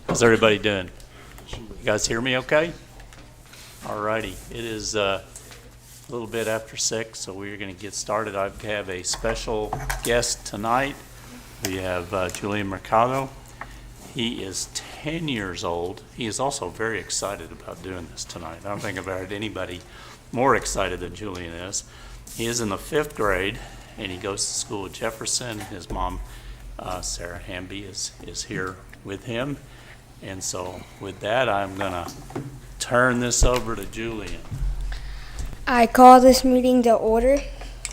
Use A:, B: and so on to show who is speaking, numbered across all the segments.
A: How's everybody doing? You guys hear me okay? All righty. It is a little bit after 6, so we're going to get started. I have a special guest tonight. We have Julian Mercado. He is 10 years old. He is also very excited about doing this tonight. I don't think I've heard anybody more excited than Julian is. He is in the 5th grade, and he goes to school at Jefferson. His mom, Sarah Hamby, is here with him. And so with that, I'm going to turn this over to Julian.
B: I call this meeting to order.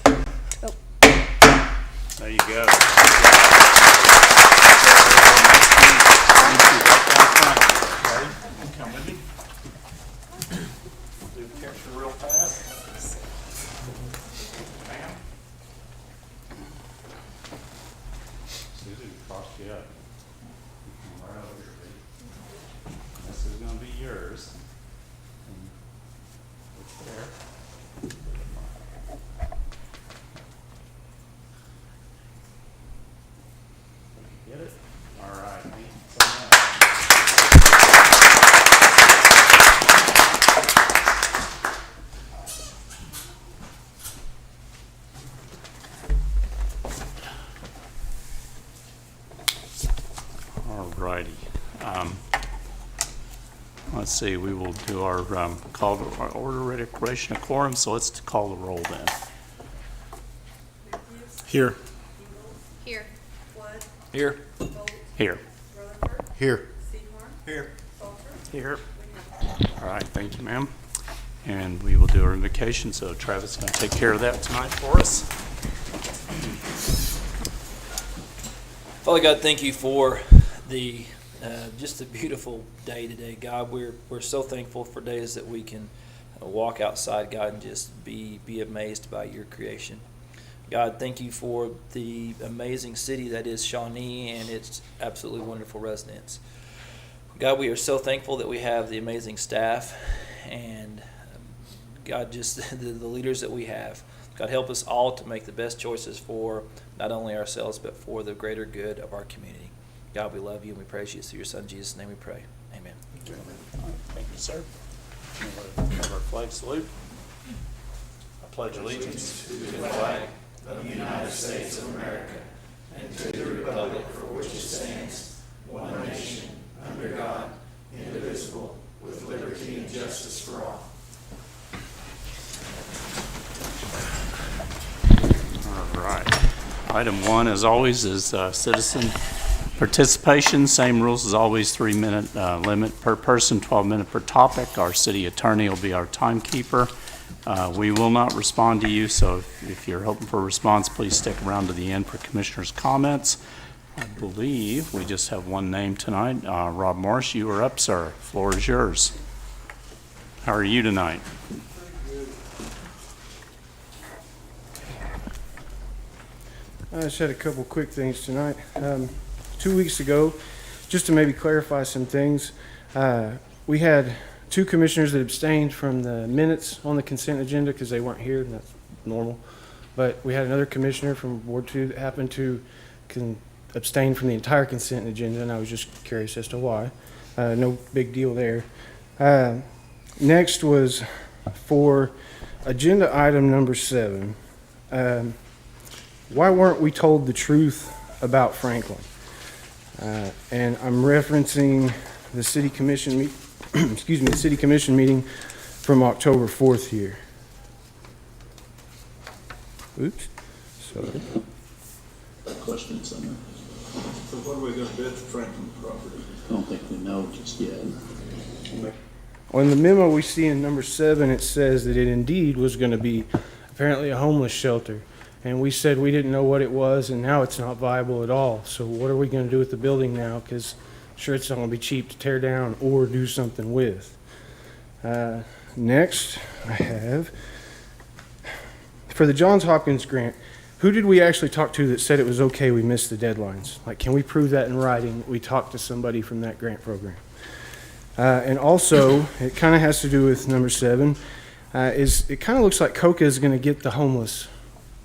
A: There you go. Come with me. Do a picture real fast. Ma'am. Susie, cross you up. Right over here, baby. This is going to be yours. Look there. Get it? All right. Thank you so much. All righty. Let's see, we will do our call to our order declaration of quorum, so let's call the roll then.
C: Here.
D: Here. Flood.
C: Here.
D: Bolt.
A: Here.
D: Rutherford.
C: Here.
D: Seymour.
C: Here.
D: Salter.
A: Here.
D: Winham.
A: All right, thank you, ma'am. And we will do our invocation, so Travis is going to take care of that tonight for us.
E: Father God, thank you for the just a beautiful day today, God. We're so thankful for days that we can walk outside, God, and just be amazed by your creation. God, thank you for the amazing city that is Shawnee and its absolutely wonderful residents. God, we are so thankful that we have the amazing staff and God, just the leaders that we have. God, help us all to make the best choices for not only ourselves, but for the greater good of our community. God, we love you and we praise you. Through your son, Jesus' name we pray. Amen.
A: Thank you, sir. Have our flag salute. I pledge allegiance
F: to the flag of the United States of America and to the republic for which it stands, one nation, under God, indivisible, with liberty and justice for all.
A: All right. Item 1, as always, is citizen participation. Same rules as always, 3-minute limit per person, 12-minute per topic. Our city attorney will be our timekeeper. We will not respond to you, so if you're hoping for a response, please stick around to the end for commissioners' comments. I believe we just have one name tonight. Rob Morris, you are up, sir. Floor is yours. How are you tonight?
C: I just had a couple quick things tonight. 2 weeks ago, just to maybe clarify some things, we had 2 commissioners that abstained from the minutes on the consent agenda because they weren't here, and that's normal. But we had another commissioner from Ward 2 that happened to abstain from the entire consent agenda, and I was just curious as to why. No big deal there. Next was for agenda item number 7. Why weren't we told the truth about Franklin? And I'm referencing the city commission city commission meeting from October 4th here. Oops. Sorry.
G: Question, Senator.
F: So what are we going to bid for Franklin property?
G: I don't think we know just yet.
C: On the memo we see in number 7, it says that it indeed was going to be apparently a homeless shelter. And we said we didn't know what it was, and now it's not viable at all. So what are we going to do with the building now? Because I'm sure it's not going to be cheap to tear down or do something with. Next, I have, for the Johns Hopkins grant, who did we actually talk to that said it was okay we missed the deadlines? Like, can we prove that in writing that we talked to somebody from that grant program? And also, it kind of has to do with number 7, is it kind of looks like COCA is going to get the homeless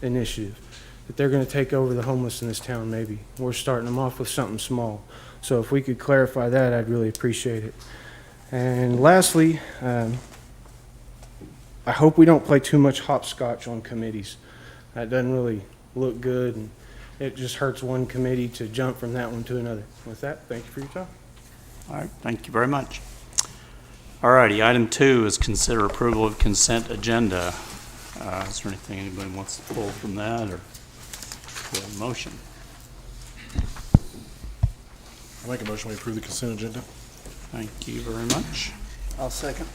C: initiative, that they're going to take over the homeless in this town maybe. We're starting them off with something small. So if we could clarify that, I'd really appreciate it. And lastly, I hope we don't play too much hopscotch on committees. That doesn't really look good, and it just hurts one committee to jump from that one to another. With that, thank you for your time.
A: All right, thank you very much. All righty, item 2 is consider approval of consent agenda. Is there anything anybody wants to pull from that, or do we have a motion?
H: I'll make a motion we approve the consent agenda.
A: Thank you very much.
F: I'll second.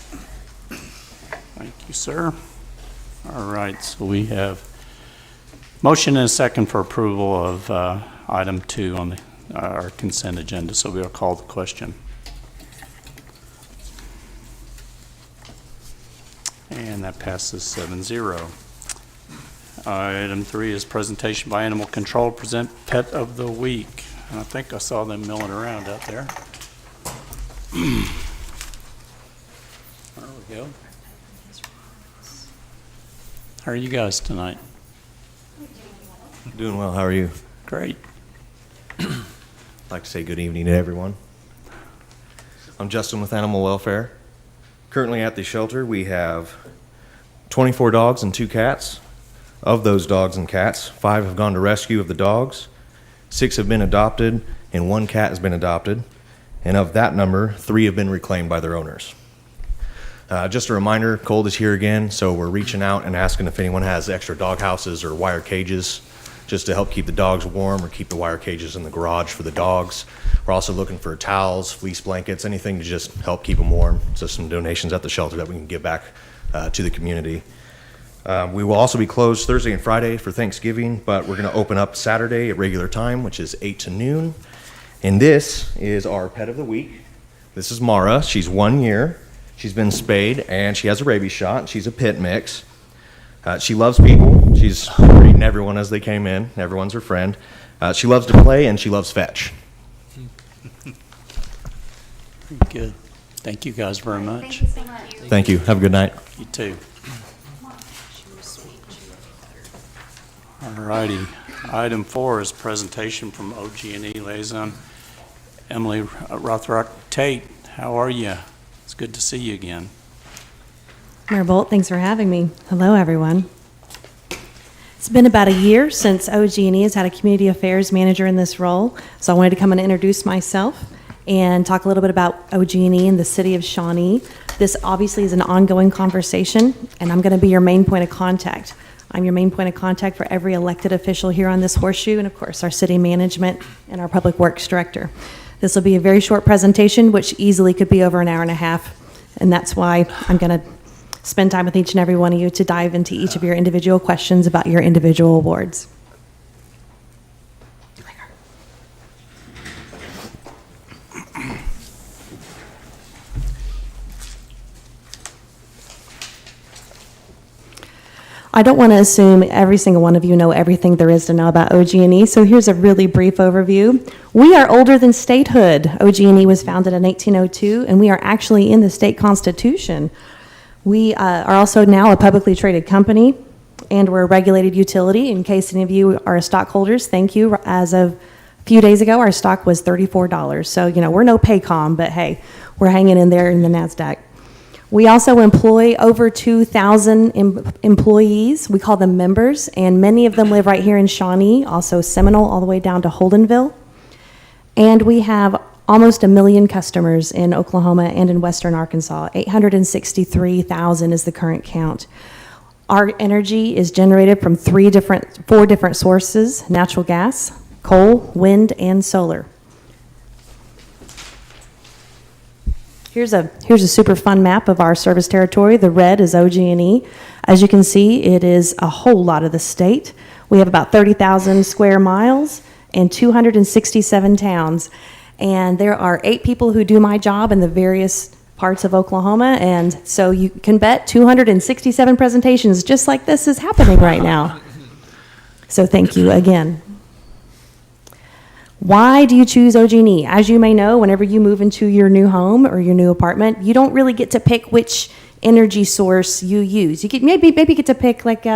A: Thank you, sir. All right, so we have motion and a second for approval of item 2 on our consent agenda, so we'll call the question. And that passes 7-0. Item 3 is presentation by Animal Control, present Pet of the Week. And I think I saw them milling around out there. There we go. How are you guys tonight?
I: Doing well. How are you?
A: Great.
I: I'd like to say good evening to everyone. I'm Justin with Animal Welfare. Currently at the shelter, we have 24 dogs and 2 cats. Of those dogs and cats, 5 have gone to rescue of the dogs, 6 have been adopted, and 1 cat has been adopted. And of that number, 3 have been reclaimed by their owners. Just a reminder, cold is here again, so we're reaching out and asking if anyone has extra dog houses or wire cages just to help keep the dogs warm, or keep the wire cages in the garage for the dogs. We're also looking for towels, fleece blankets, anything to just help keep them warm. So some donations at the shelter that we can give back to the community. We will also be closed Thursday and Friday for Thanksgiving, but we're going to open up Saturday at regular time, which is 8 to noon. And this is our pet of the week. This is Mara. She's 1 year. She's been spayed, and she has a rabies shot. She's a pit mix. She loves people. She's greeting everyone as they came in. Everyone's her friend. She loves to play, and she loves fetch.
A: Good. Thank you guys very much.
D: Thank you so much.
I: Thank you. Have a good night.
A: You too. All righty. Item 4 is presentation from OG&E liaison Emily Rothrock Tate. How are you? It's good to see you again.
J: Mayor Bolt, thanks for having me. Hello, everyone. It's been about a year since OG&E has had a community affairs manager in this role, so I wanted to come and introduce myself and talk a little bit about OG&E and the city of Shawnee. This obviously is an ongoing conversation, and I'm going to be your main point of contact. I'm your main point of contact for every elected official here on this horseshoe, and of course our city management and our public works director. This will be a very short presentation, which easily could be over an hour and a half, and that's why I'm going to spend time with each and every one of you to dive into each of your individual questions about your individual awards. I don't want to assume every single one of you know everything there is to know about OG&E, so here's a really brief overview. We are older than statehood. OG&E was founded in 1802, and we are actually in the state constitution. We are also now a publicly traded company, and we're a regulated utility. In case any of you are stockholders, thank you. As of a few days ago, our stock was $34. So, you know, we're no Paycom, but hey, we're hanging in there in the NASDAQ. We also employ over 2,000 employees. We call them members, and many of them live right here in Shawnee, also Seminole, all the way down to Holdenville. And we have almost 1 million customers in Oklahoma and in western Arkansas. 863,000 is the current count. Our energy is generated from 4 different sources: natural gas, coal, wind, and solar. Here's a super fun map of our service territory. The red is OG&E. As you can see, it is a whole lot of the state. We have about 30,000 square miles and 267 towns. And there are 8 people who do my job in the various parts of Oklahoma. And so you can bet 267 presentations just like this is happening right now. So thank you again. Why do you choose OG&E? As you may know, whenever you move into your new home or your new apartment, you don't really get to pick which energy source you use. You maybe get to pick like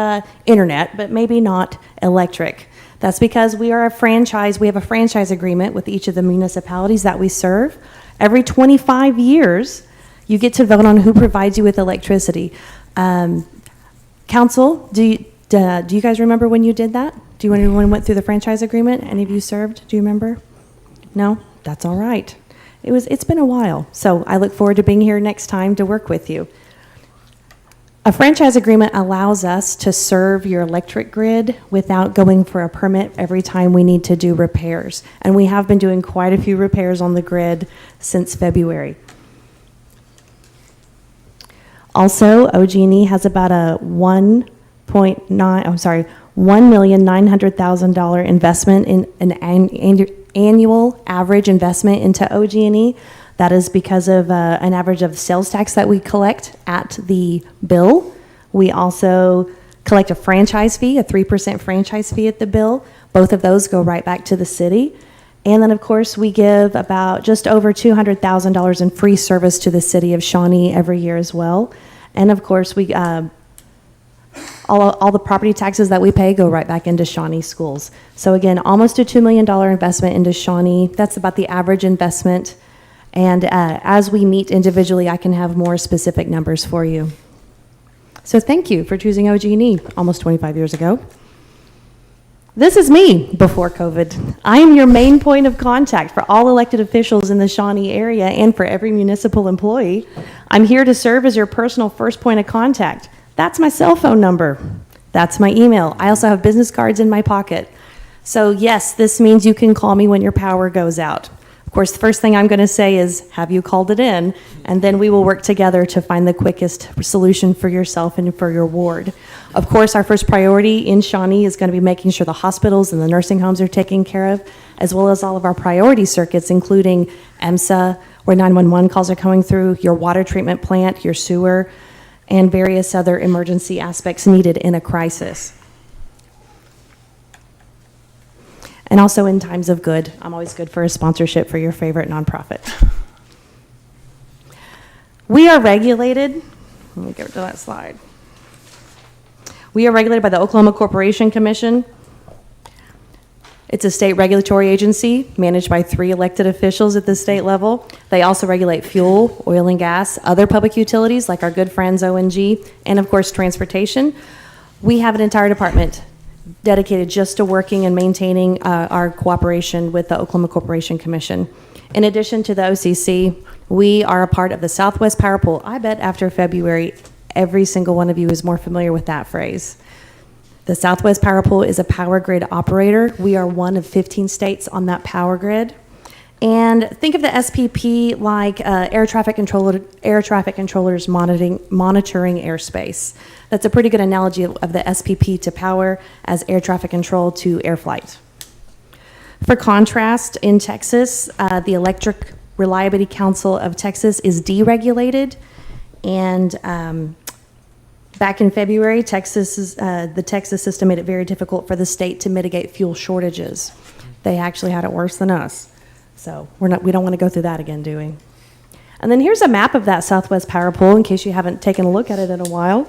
J: internet, but maybe not electric. That's because we are a franchise. We have a franchise agreement with each of the municipalities that we serve. Every 25 years, you get to vote on who provides you with electricity. Council, do you guys remember when you did that? Do you anyone went through the franchise agreement? Any of you served? Do you remember? No? That's all right. It's been a while, so I look forward to being here next time to work with you. A franchise agreement allows us to serve your electric grid without going for a permit every time we need to do repairs. And we have been doing quite a few repairs on the grid since February. Also, OG&E has about a $1,900,000 investment in an annual average investment into OG&E. That is because of an average of sales tax that we collect at the bill. We also collect a franchise fee, a 3% franchise fee at the bill. Both of those go right back to the city. And then, of course, we give about just over $200,000 in free service to the city of Shawnee every year as well. And, of course, we all the property taxes that we pay go right back into Shawnee schools. So, again, almost a $2 million investment into Shawnee. That's about the average investment. And as we meet individually, I can have more specific numbers for you. So thank you for choosing OG&E almost 25 years ago. This is me before COVID. I am your main point of contact for all elected officials in the Shawnee area and for every municipal employee. I'm here to serve as your personal first point of contact. That's my cell phone number. That's my email. I also have business cards in my pocket. So yes, this means you can call me when your power goes out. Of course, the first thing I'm going to say is, have you called it in? And then we will work together to find the quickest solution for yourself and for your ward. Of course, our first priority in Shawnee is going to be making sure the hospitals and the nursing homes are taken care of, as well as all of our priority circuits, including EMSA, where 911 calls are coming through, your water treatment plant, your sewer, and various other emergency aspects needed in a crisis. And also in times of good. I'm always good for a sponsorship for your favorite nonprofit. We are regulated. Let me get to that slide. We are regulated by the Oklahoma Corporation Commission. It's a state regulatory agency managed by 3 elected officials at the state level. They also regulate fuel, oil and gas, other public utilities like our good friends ONG, and of course transportation. We have an entire department dedicated just to working and maintaining our cooperation with the Oklahoma Corporation Commission. In addition to the OCC, we are a part of the Southwest Power Pool. I bet after February, every single one of you is more familiar with that phrase. The Southwest Power Pool is a power grid operator. We are one of 15 states on that power grid. And think of the SPP like air traffic controllers monitoring airspace. That's a pretty good analogy of the SPP to power as air traffic control to air flight. For contrast, in Texas, the Electric Reliability Council of Texas is deregulated. And back in February, the Texas system made it very difficult for the state to mitigate fuel shortages. They actually had it worse than us. So we don't want to go through that again, do we? And then here's a map of that Southwest Power Pool in case you haven't taken a look at it in a while.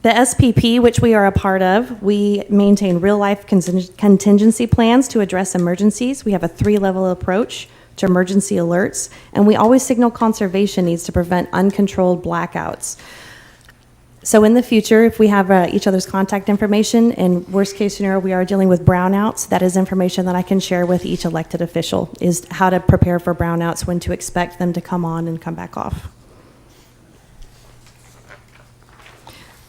J: The SPP, which we are a part of, we maintain real-life contingency plans to address emergencies. We have a 3-level approach to emergency alerts, and we always signal conservation needs to prevent uncontrolled blackouts. So in the future, if we have each other's contact information, in worst case scenario, we are dealing with brownouts, that is information that I can share with each elected official, is how to prepare for brownouts, when to expect them to come on and come back off.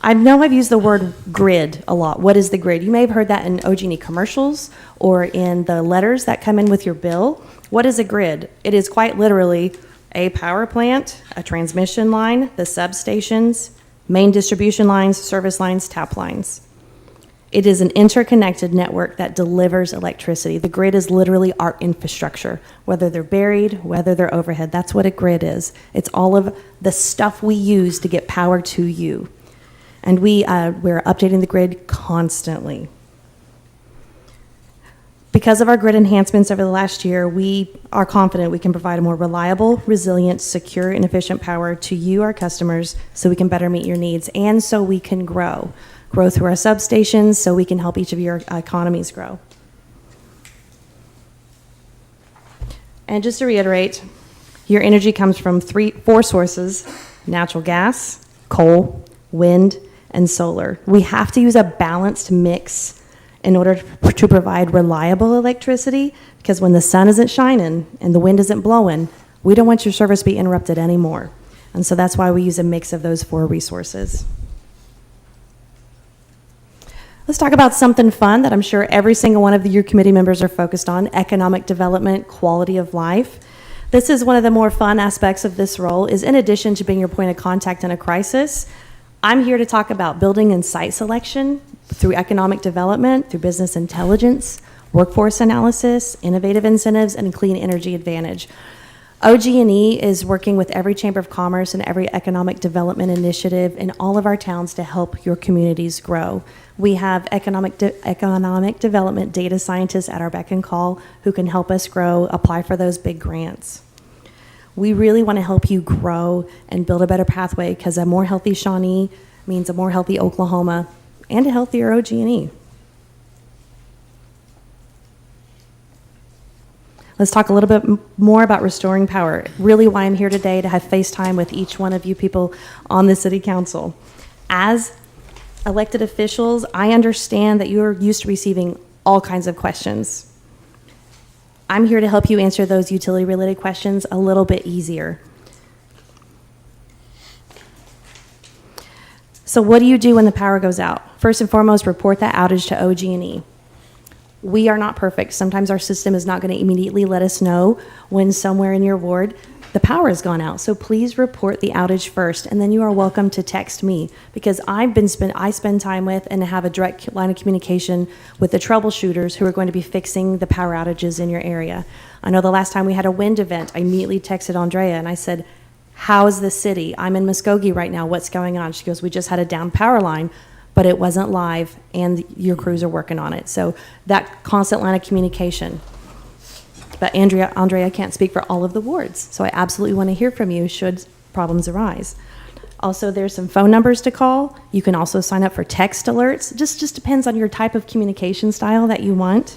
J: I know I've used the word grid a lot. What is the grid? You may have heard that in OG&E commercials or in the letters that come in with your bill. What is a grid? It is quite literally a power plant, a transmission line, the substations, main distribution lines, service lines, tap lines. It is an interconnected network that delivers electricity. The grid is literally our infrastructure, whether they're buried, whether they're overhead. That's what a grid is. It's all of the stuff we use to get power to you. And we're updating the grid constantly. Because of our grid enhancements over the last year, we are confident we can provide a more reliable, resilient, secure, and efficient power to you, our customers, so we can better meet your needs and so we can grow. Grow through our substations so we can help each of your economies grow. And just to reiterate, your energy comes from four sources: natural gas, coal, wind, and solar. We have to use a balanced mix in order to provide reliable electricity, because when the sun isn't shining and the wind isn't blowing, we don't want your service to be interrupted anymore. And so that's why we use a mix of those four resources. Let's talk about something fun that I'm sure every single one of your committee members are focused on: economic development, quality of life. This is one of the more fun aspects of this role, is in addition to being your point of contact in a crisis, I'm here to talk about building and site selection through economic development, through business intelligence, workforce analysis, innovative incentives, and clean energy advantage. OG&E is working with every Chamber of Commerce and every economic development initiative in all of our towns to help your communities grow. We have economic development data scientists at our beck and call who can help us grow, apply for those big grants. We really want to help you grow and build a better pathway, because a more healthy Shawnee means a more healthy Oklahoma and a healthier OG&E. Let's talk a little bit more about restoring power. Really why I'm here today, to have FaceTime with each one of you people on the City Council. As elected officials, I understand that you're used to receiving all kinds of questions. I'm here to help you answer those utility-related questions a little bit easier. So what do you do when the power goes out? First and foremost, report that outage to OG&E. We are not perfect. Sometimes our system is not going to immediately let us know when somewhere in your ward the power has gone out. So please report the outage first, and then you are welcome to text me, because I spend time with and have a direct line of communication with the troubleshooters who are going to be fixing the power outages in your area. I know the last time we had a wind event, I immediately texted Andrea and I said, "How is the city? I'm in Muskogee right now. What's going on?" She goes, "We just had a down power line, but it wasn't live and your crews are working on it." So that constant line of communication. But Andrea can't speak for all of the wards, so I absolutely want to hear from you should problems arise. Also, there's some phone numbers to call. You can also sign up for text alerts. Just depends on your type of communication style that you want.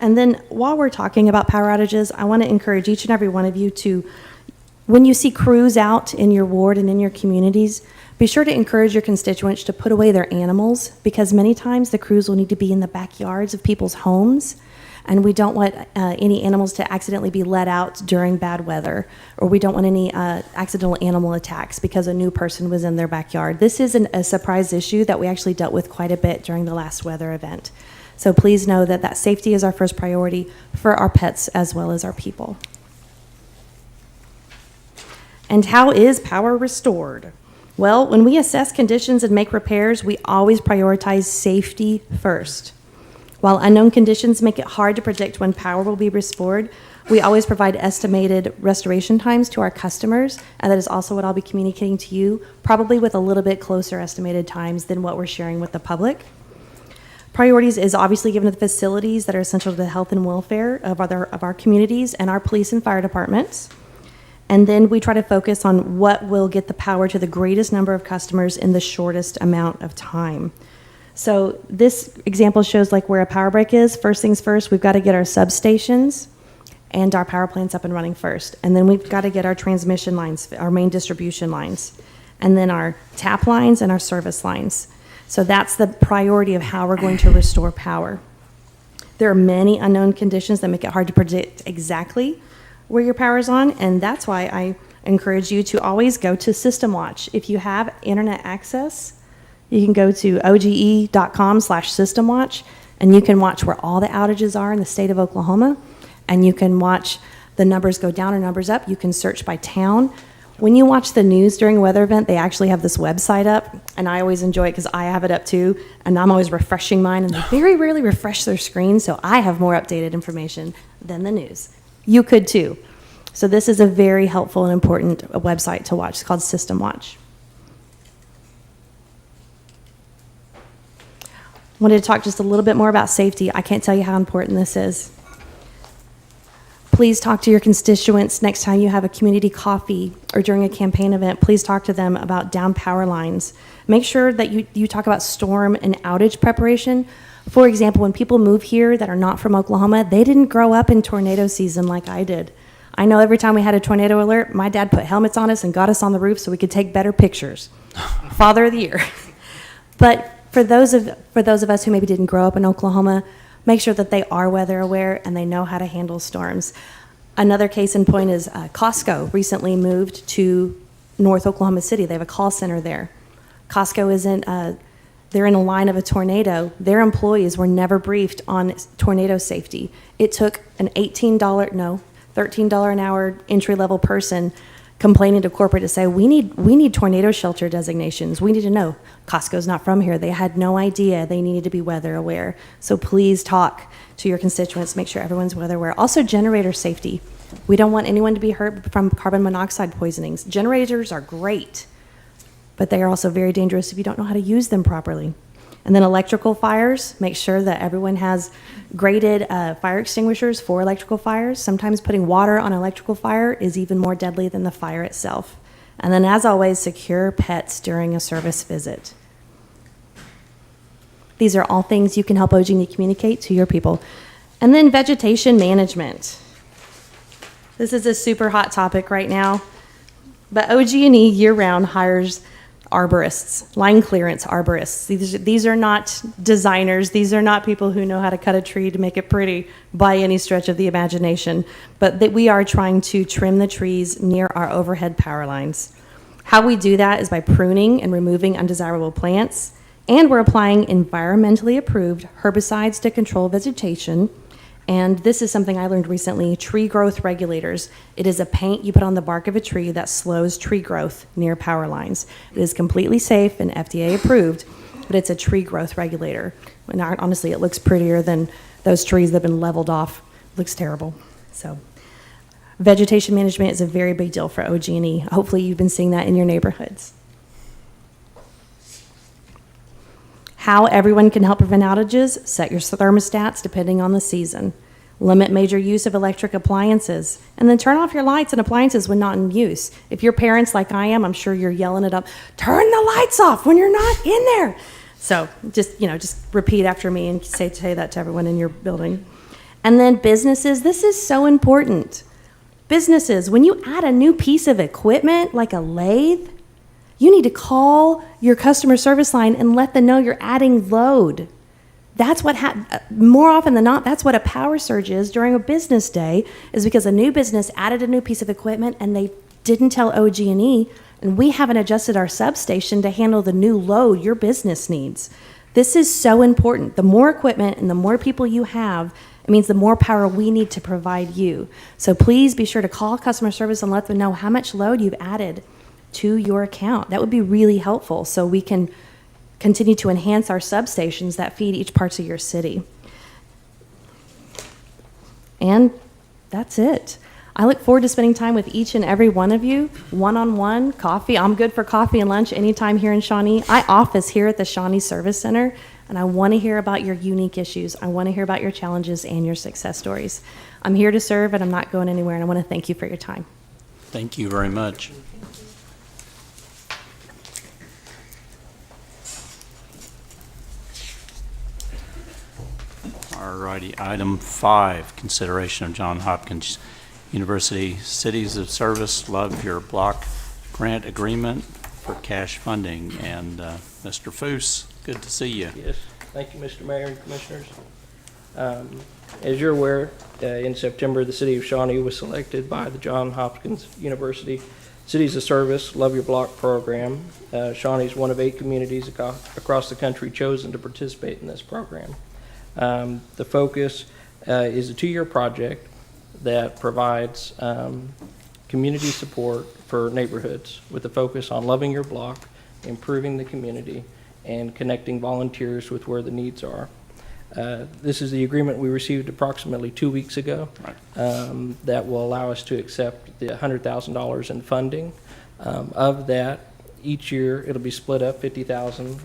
J: And then while we're talking about power outages, I want to encourage each and every one of you to, when you see crews out in your ward and in your communities, be sure to encourage your constituents to put away their animals, because many times the crews will need to be in the backyards of people's homes, and we don't want any animals to accidentally be let out during bad weather, or we don't want any accidental animal attacks because a new person was in their backyard. This is a surprise issue that we actually dealt with quite a bit during the last weather event. So please know that safety is our first priority for our pets as well as our people. And how is power restored? Well, when we assess conditions and make repairs, we always prioritize safety first. While unknown conditions make it hard to predict when power will be restored, we always provide estimated restoration times to our customers, and that is also what I'll be communicating to you, probably with a little bit closer estimated times than what we're sharing with the public. Priorities is obviously given to the facilities that are essential to the health and welfare of our communities and our police and fire departments. And then we try to focus on what will get the power to the greatest number of customers in the shortest amount of time. So this example shows like where a power break is. First things first, we've got to get our substations and our power plants up and running first. And then we've got to get our transmission lines, our main distribution lines, and then our tap lines and our service lines. So that's the priority of how we're going to restore power. There are many unknown conditions that make it hard to predict exactly where your power is on, and that's why I encourage you to always go to System Watch. If you have internet access, you can go to oge.com/systemwatch, and you can watch where all the outages are in the state of Oklahoma, and you can watch the numbers go down or numbers up. You can search by town. When you watch the news during a weather event, they actually have this website up, and I always enjoy it because I have it up too, and I'm always refreshing mine, and they very rarely refresh their screen, so I have more updated information than the news. You could too. So this is a very helpful and important website to watch. It's called System Watch. Wanted to talk just a little bit more about safety. I can't tell you how important this is. Please talk to your constituents next time you have a community coffee or during a campaign event. Please talk to them about down power lines. Make sure that you talk about storm and outage preparation. For example, when people move here that are not from Oklahoma, they didn't grow up in tornado season like I did. I know every time we had a tornado alert, my dad put helmets on us and got us on the roof so we could take better pictures. Father of the year. But for those of us who maybe didn't grow up in Oklahoma, make sure that they are weather aware and they know how to handle storms. Another case in point is Costco recently moved to North Oklahoma City. They have a call center there. Costco isn't, they're in a line of a tornado. Their employees were never briefed on tornado safety. It took an $13 an hour entry-level person complaining to corporate to say, we need tornado shelter designations. We need to know. Costco's not from here. They had no idea they needed to be weather aware. So please talk to your constituents. Make sure everyone's weather aware. Also, generator safety. We don't want anyone to be hurt from carbon monoxide poisonings. Generators are great, but they are also very dangerous if you don't know how to use them properly. And then electrical fires, make sure that everyone has graded fire extinguishers for electrical fires. Sometimes putting water on an electrical fire is even more deadly than the fire itself. And then, as always, secure pets during a service visit. These are all things you can help OG&E communicate to your people. And then vegetation management. This is a super hot topic right now, but OG&E year-round hires arborists, line clearance arborists. These are not designers. These are not people who know how to cut a tree to make it pretty by any stretch of the imagination, but that we are trying to trim the trees near our overhead power lines. How we do that is by pruning and removing undesirable plants, and we're applying environmentally approved herbicides to control vegetation. And this is something I learned recently, tree growth regulators. It is a paint you put on the bark of a tree that slows tree growth near power lines. It is completely safe and FDA approved, but it's a tree growth regulator. And honestly, it looks prettier than those trees that have been leveled off. It looks terrible. So vegetation management is a very big deal for OG&E. Hopefully you've been seeing that in your neighborhoods. How everyone can help prevent outages: set your thermostats depending on the season. Limit major use of electric appliances. And then turn off your lights and appliances when not in use. If you're parents like I am, I'm sure you're yelling it up, turn the lights off when you're not in there. So just repeat after me and say that to everyone in your building. And then businesses, this is so important. Businesses, when you add a new piece of equipment like a lathe, you need to call your customer service line and let them know you're adding load. That's what more often than not, that's what a power surge is during a business day, is because a new business added a new piece of equipment and they didn't tell OG&E, and we haven't adjusted our substation to handle the new load your business needs. This is so important. The more equipment and the more people you have, it means the more power we need to provide you. So please be sure to call customer service and let them know how much load you've added to your account. That would be really helpful so we can continue to enhance our substations that feed each parts of your city. And that's it. I look forward to spending time with each and every one of you, one-on-one, coffee. I'm good for coffee and lunch anytime here in Shawnee. I office here at the Shawnee Service Center, and I want to hear about your unique issues. I want to hear about your challenges and your success stories. I'm here to serve, and I'm not going anywhere, and I want to thank you for your time.
A: Thank you very much. All righty, item 5, consideration of Johns Hopkins University Cities of Service Love Your Block grant agreement for cash funding. And Mr. Foose, good to see you.
K: Yes, thank you, Mr. Mayor and Commissioners. As you're aware, in September, the City of Shawnee was selected by the Johns Hopkins University Cities of Service Love Your Block program. Shawnee is one of 8 communities across the country chosen to participate in this program. The focus is a 2-year project that provides community support for neighborhoods with a focus on loving your block, improving the community, and connecting volunteers with where the needs are. This is the agreement we received approximately 2 weeks ago. that will allow us to accept the $100,000 in funding. Of that, Each year, it'll be split up, 50,000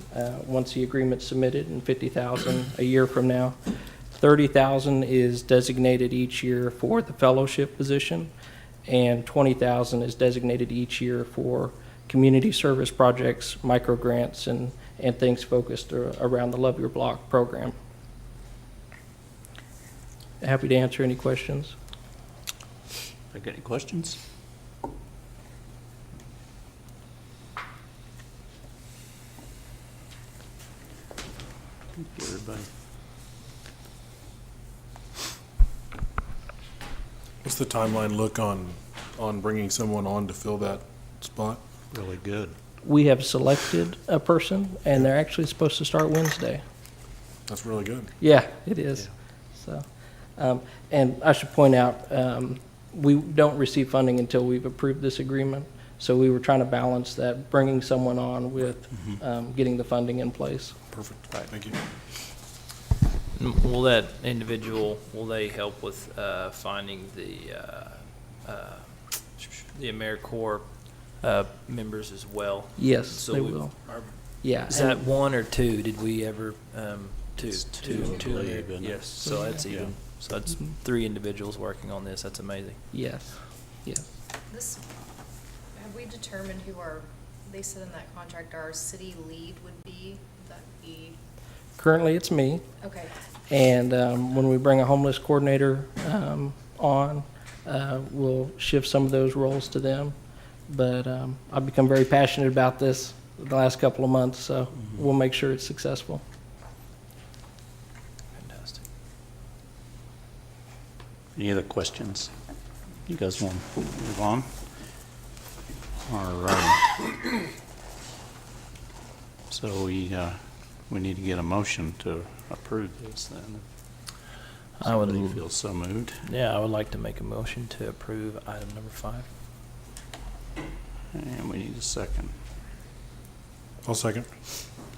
K: once the agreement's submitted, and 50,000 a year from now. 30,000 is designated each year for the fellowship position, and 20,000 is designated each year for community service projects, micro grants, and things focused around the Love Your Block program. Happy to answer any questions.
A: I got any questions? Thank you, everybody.
H: What's the timeline look on bringing someone on to fill that spot?
A: Really good.
K: We have selected a person, and they're actually supposed to start Wednesday.
H: That's really good.
K: Yeah, it is. So, and I should point out, we don't receive funding until we've approved this agreement. So we were trying to balance that, bringing someone on with getting the funding in place.
H: Perfect. Thank you.
E: Will that individual, will they help with finding the AmeriCorps members as well?
K: Yes,
E: So
K: they
E: we-
K: will.
E: are-
K: Yeah.
E: Is that one or two? Did we ever, two?
A: It's two, I believe, isn't it?
E: Yes, so that's
A: Yeah.
E: even, so that's 3 individuals working on this. That's amazing.
K: Yes, yes.
D: This, have we determined who they said in that contract our city lead would be? Would that be,
K: Currently, it's me.
D: okay.
K: And when we bring a homeless coordinator on, we'll shift some of those roles to them. But I've become very passionate about this the last couple of months, so we'll make sure it's successful.
E: Fantastic.
A: Any other questions? You guys want to move on? All right. So we need to get a motion to approve this then.
E: I would-
A: Somebody feels so moved.
E: Yeah, I would like to make a motion to approve item number 5.
A: And we need a second.
H: I'll second.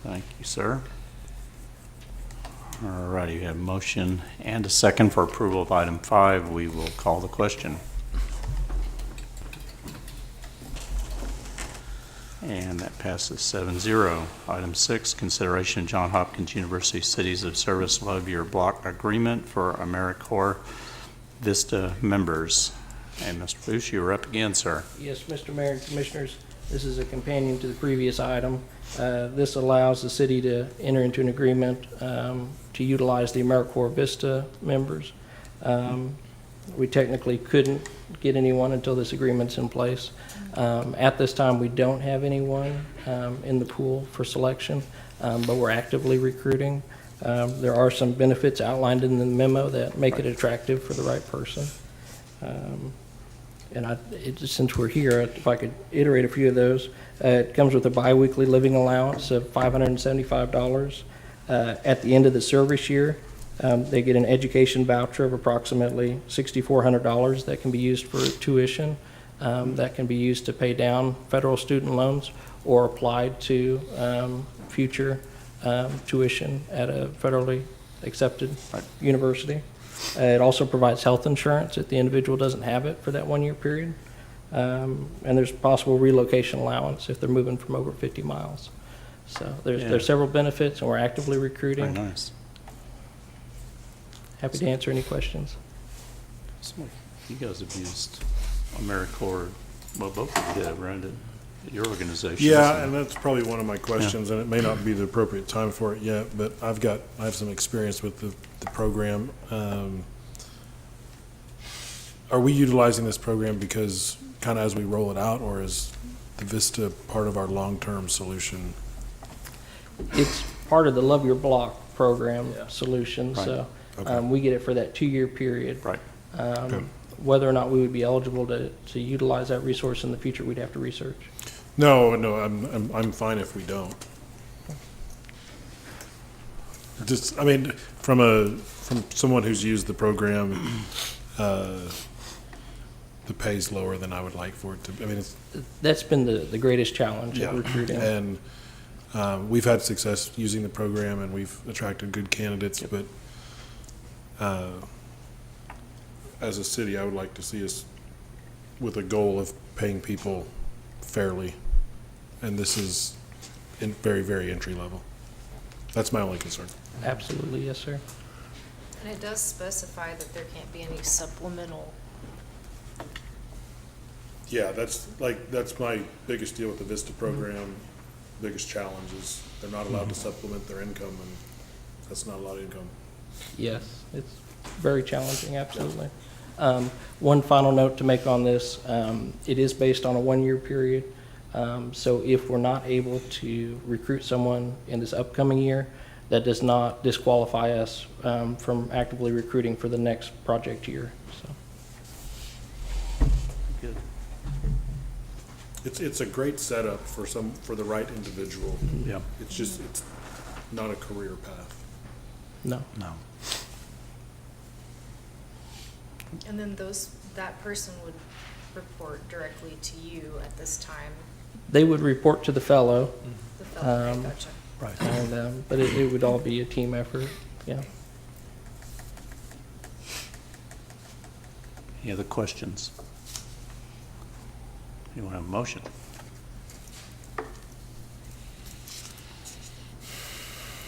A: Thank you, sir. All righty, we have a motion and a second for approval of item 5. We will call the question. And that passes 7-0. Item 6, consideration of Johns Hopkins University Cities of Service Love Your Block Agreement for AmeriCorps Vista members. And Mr. Boosh, you're up again, sir.
K: Yes, Mr. Mayor and Commissioners, this is a companion to the previous item. This allows the city to enter into an agreement to utilize the AmeriCorps Vista members. We technically couldn't get anyone until this agreement's in place. At this time, we don't have anyone in the pool for selection, but we're actively recruiting. There are some benefits outlined in the memo that make it attractive for the right person. And since we're here, if I could iterate a few of those, it comes with a biweekly living allowance of $575. At the end of the service year, they get an education voucher of approximately $6,400 that can be used for tuition, that can be used to pay down federal student loans or applied to future tuition at a federally accepted university. It also provides health insurance if the individual doesn't have it for that 1-year period. And there's possible relocation allowance if they're moving from over 50 miles. So there's several benefits, and we're actively recruiting.
A: Very nice.
K: Happy to answer any questions.
A: You guys have used AmeriCorps, well, both of you have, right, at your organization.
H: Yeah, and that's probably one of my questions, and it may not be the appropriate time for it yet, but I have some experience with the program. Are we utilizing this program because kind of as we roll it out, or is the Vista part of our long-term solution?
K: It's part of the Love Your Block program solution,
A: Right.
K: so
H: Okay.
K: we get it for that 2-year period.
A: Right.
H: Okay.
K: Whether or not we would be eligible to utilize that resource in the future, we'd have to research.
H: No, I'm fine if we don't. Just, I mean, from someone who's used the program, the pay's lower than I would like for it to. I mean, it's
K: That's been the greatest challenge of recruiting.
H: and we've had success using the program, and we've attracted good candidates. But as a city, I would like to see us with a goal of paying people fairly and this is very, very entry level. That's my only concern.
K: Absolutely, yes, sir.
D: And it does specify that there can't be any supplemental.
H: Yeah, that's my biggest deal with the VISTA program. Biggest challenge is they're not allowed to supplement their income, and that's not a lot of income.
K: Yes, it's very challenging, absolutely. One final note to make on this, it is based on a one-year period. So if we're not able to recruit someone in this upcoming year, that does not disqualify us from actively recruiting for the next project year, so.
A: Good.
H: It's a great setup for the right individual.
A: Yeah.
H: It's not a career path.
K: No.
A: No.
D: And then that person would report directly to you at this time,
K: They would report to the fellow,
D: the fellow,
K: Um,
D: gotcha.
A: Right.
K: and, but it would all be a team effort, yeah.
A: Any other questions? You want to have a motion?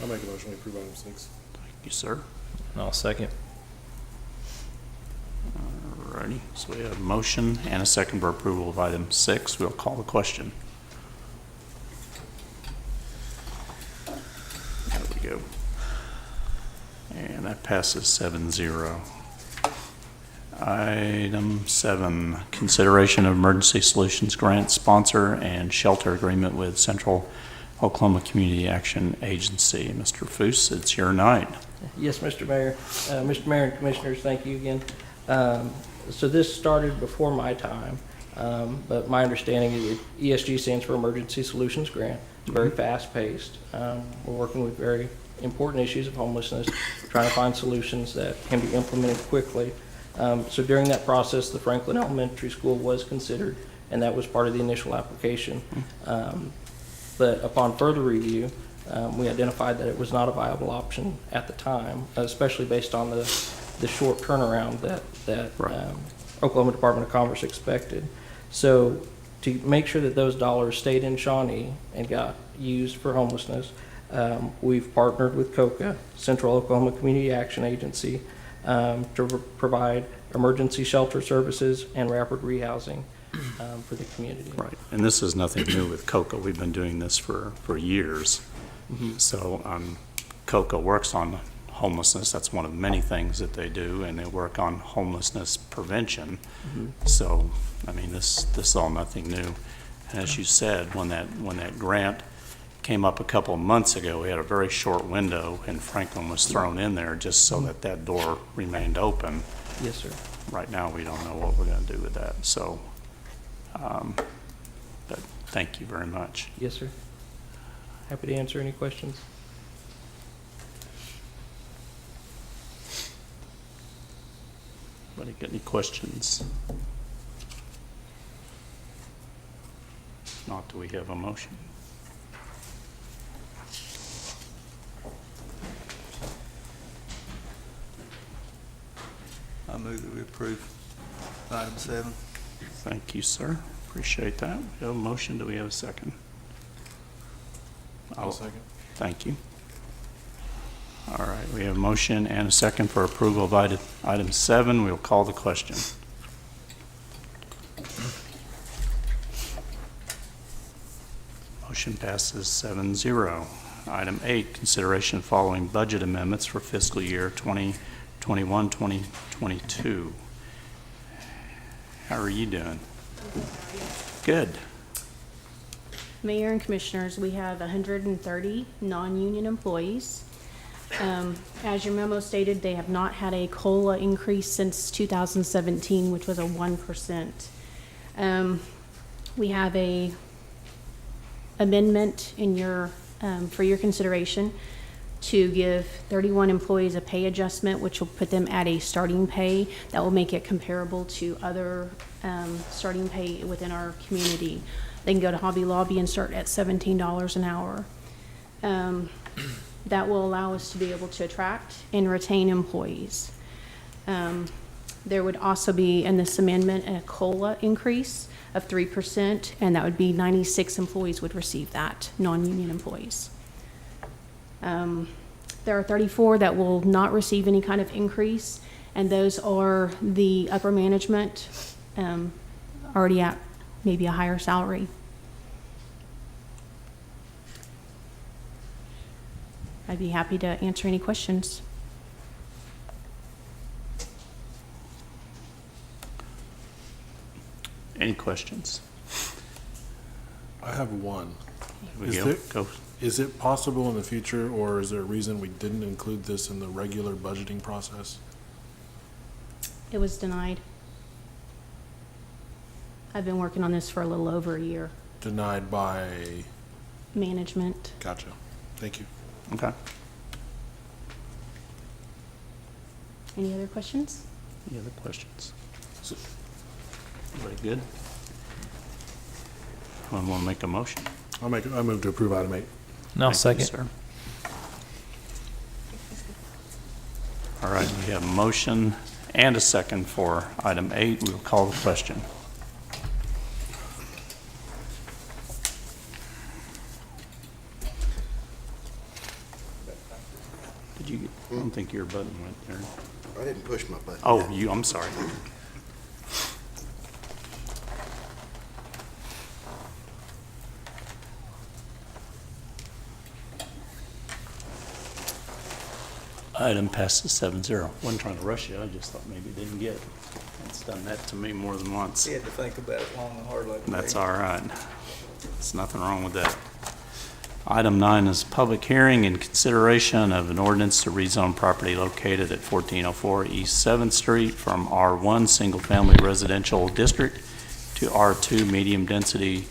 H: I'll make a motion to approve item 6.
A: Thank you, sir.
E: And I'll second.
A: Alrighty, so we have a motion and a second for approval of item 6. We'll call the question. There we go. And that passes 7-0. Item 7, consideration of emergency solutions grant sponsor and shelter agreement with Central Oklahoma Community Action Agency. Mr. Foose, it's your night.
K: Yes, Mr. Mayor. Mr. Mayor and Commissioners, thank you again. So this started before my time, but my understanding is ESG stands for Emergency Solutions Grant. It's very fast-paced. We're working with very important issues of homelessness, trying to find solutions that can be implemented quickly. So during that process, the Franklin Elementary School was considered, and that was part of the initial application. But upon further review, we identified that it was not a viable option at the time, especially based on the short turnaround that
A: Right.
K: Oklahoma Department of Commerce expected. So to make sure that those dollars stayed in Shawnee and got used for homelessness, we've partnered with COCA, Central Oklahoma Community Action Agency, to provide emergency shelter services and rapid rehousing for the community.
A: Right, and this is nothing new with COCA. We've been doing this for years. So COCA works on homelessness. That's one of many things that they do, and they work on homelessness prevention. So, I mean, this is all nothing new. And as you said, when that grant came up a couple of months ago, we had a very short window, and Franklin was thrown in there just so that door remained open.
K: Yes, sir.
A: Right now, we don't know what we're going to do with that. So, but thank you very much.
K: Yes, sir. Happy to answer any questions.
A: Anybody got any questions? If not, do we have a motion?
F: I move that we approve item 7.
A: Thank you, sir. Appreciate that. We have a motion. Do we have a second?
H: I'll second.
A: Thank you. All right, we have a motion and a second for approval of item 7. We'll call the question. Motion passes 7-0. Item 8, consideration following budget amendments for fiscal year 2021, 2022. How are you doing? Good.
L: Mayor and Commissioners, we have 130 non-union employees. As your memo stated, they have not had a COLA increase since 2017, which was a 1%. We have a amendment in your, for your consideration to give 31 employees a pay adjustment, which will put them at a starting pay that will make it comparable to other starting pay within our community. They can go to Hobby Lobby and start at $17 an hour. That will allow us to be able to attract and retain employees. There would also be in this amendment a COLA increase of 3%, and that would be 96 employees would receive that, non-union employees. There are 34 that will not receive any kind of increase, and those are the upper management, already at maybe a higher salary. I'd be happy to answer any questions.
A: Any questions?
H: I have one.
A: Here we
H: Is
A: go.
H: there-
A: Go.
H: Is it possible in the future, or is there a reason we didn't include this in the regular budgeting process?
L: It was denied. I've been working on this for a little over a year.
H: Denied by,
L: Management.
H: gotcha. Thank you.
A: Okay.
L: Any other questions?
A: Any other questions? Everybody good? I want to make a motion.
H: I move to approve item 8.
E: No,
A: Thank you,
E: second.
A: sir. All right, we have a motion and a second for item 8. We will call the question. Did you, I don't think your button went there.
F: I didn't push my button.
A: Oh, I'm sorry. Item passes 7-0. Wasn't trying to rush you, I just thought maybe it didn't get it. It's done that to me more than once.
M: He had to think about it long and hard like
A: That's
M: me.
A: all right. There's nothing wrong with that. Item 9 is public hearing and consideration of an ordinance to rezone property located at 1404 East 7th Street from R1 Single Family Residential District to R2 Medium Density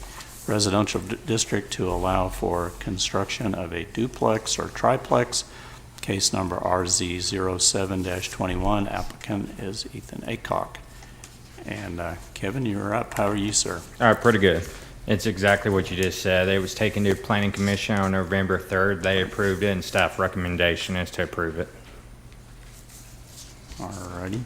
A: Residential District to allow for construction of a duplex or triplex. Case number RZ07-21. Applicant is Ethan Acock. And Kevin, you're up. How are you, sir?
N: All right, pretty good. It's exactly what you just said. It was taken to Planning Commission on November 3rd. They approved it, and staff recommendation is to approve it.
A: All righty.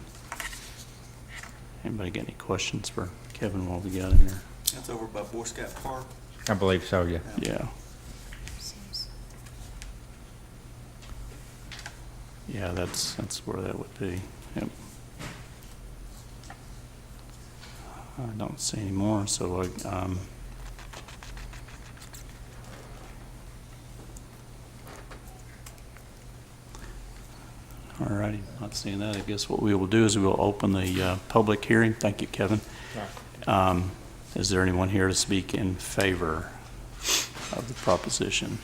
A: Anybody got any questions for Kevin while we got him here?
M: That's over by Boy Scout Park.
N: I believe so, yeah.
A: Yeah. Yeah, that's where that would be. Yep. I don't see any more, so all righty, not seeing that. I guess what we will do is we will open the public hearing. Thank you, Kevin. Is there anyone here to speak in favor of the proposition?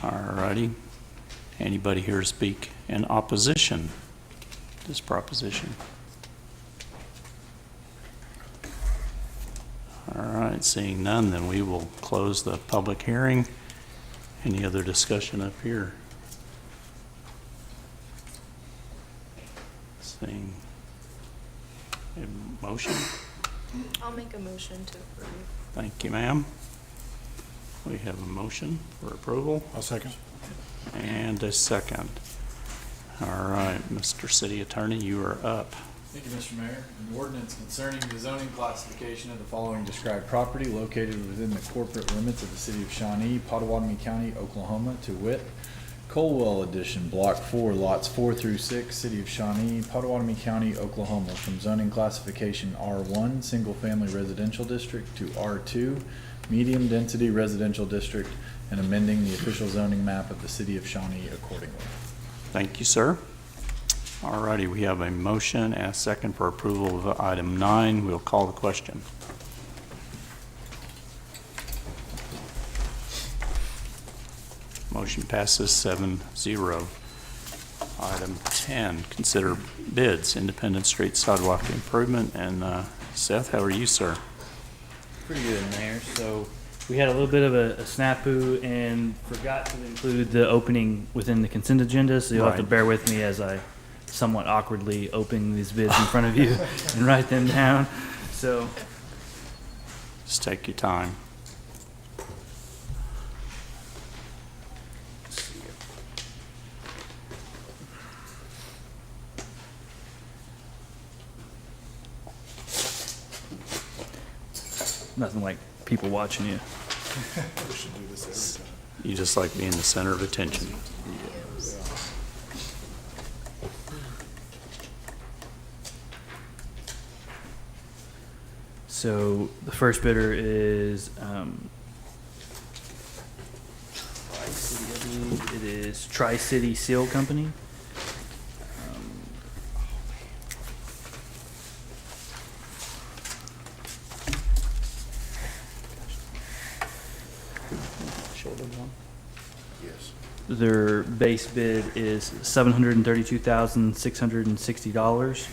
A: All righty. Anybody here to speak in opposition to this proposition? All right, seeing none, then we will close the public hearing. Any other discussion up here? Seeing a motion?
D: I'll make a motion to approve.
A: Thank you, ma'am. We have a motion for approval.
H: I'll second.
A: And a second. All right, Mr. City Attorney, you are up.
O: Thank you, Mr. Mayor. An ordinance concerning the zoning classification of the following described property located within the corporate limits of the city of Shawnee, Pottawatomie County, Oklahoma, to wit, Colwell Edition, Block 4, Lots 4 through 6, City of Shawnee, Pottawatomie County, Oklahoma, from zoning classification R1, Single Family Residential District, to R2, Medium Density Residential District, and amending the official zoning map of the city of Shawnee accordingly.
A: Thank you, sir. All righty, we have a motion and a second for approval of item 9. We'll call the question. Motion passes 7-0. Item 10, consider bids, Independent Street Sidewalk Improvement. And Seth, how are you, sir?
P: Pretty good, Mayor. So we had a little bit of a snafu and forgot to include the opening within the consent agenda, so you'll have to
A: Right.
P: bear with me as I somewhat awkwardly open these bids in front of you and write them down. So
A: Just take your time.
P: Nothing like people watching you.
H: We should do this every time.
A: You just like being the center of attention.
P: So the first bidder is Tri-City, I believe it is Tri-City Seal Company.
H: Yes.
P: Their base bid is $732,660.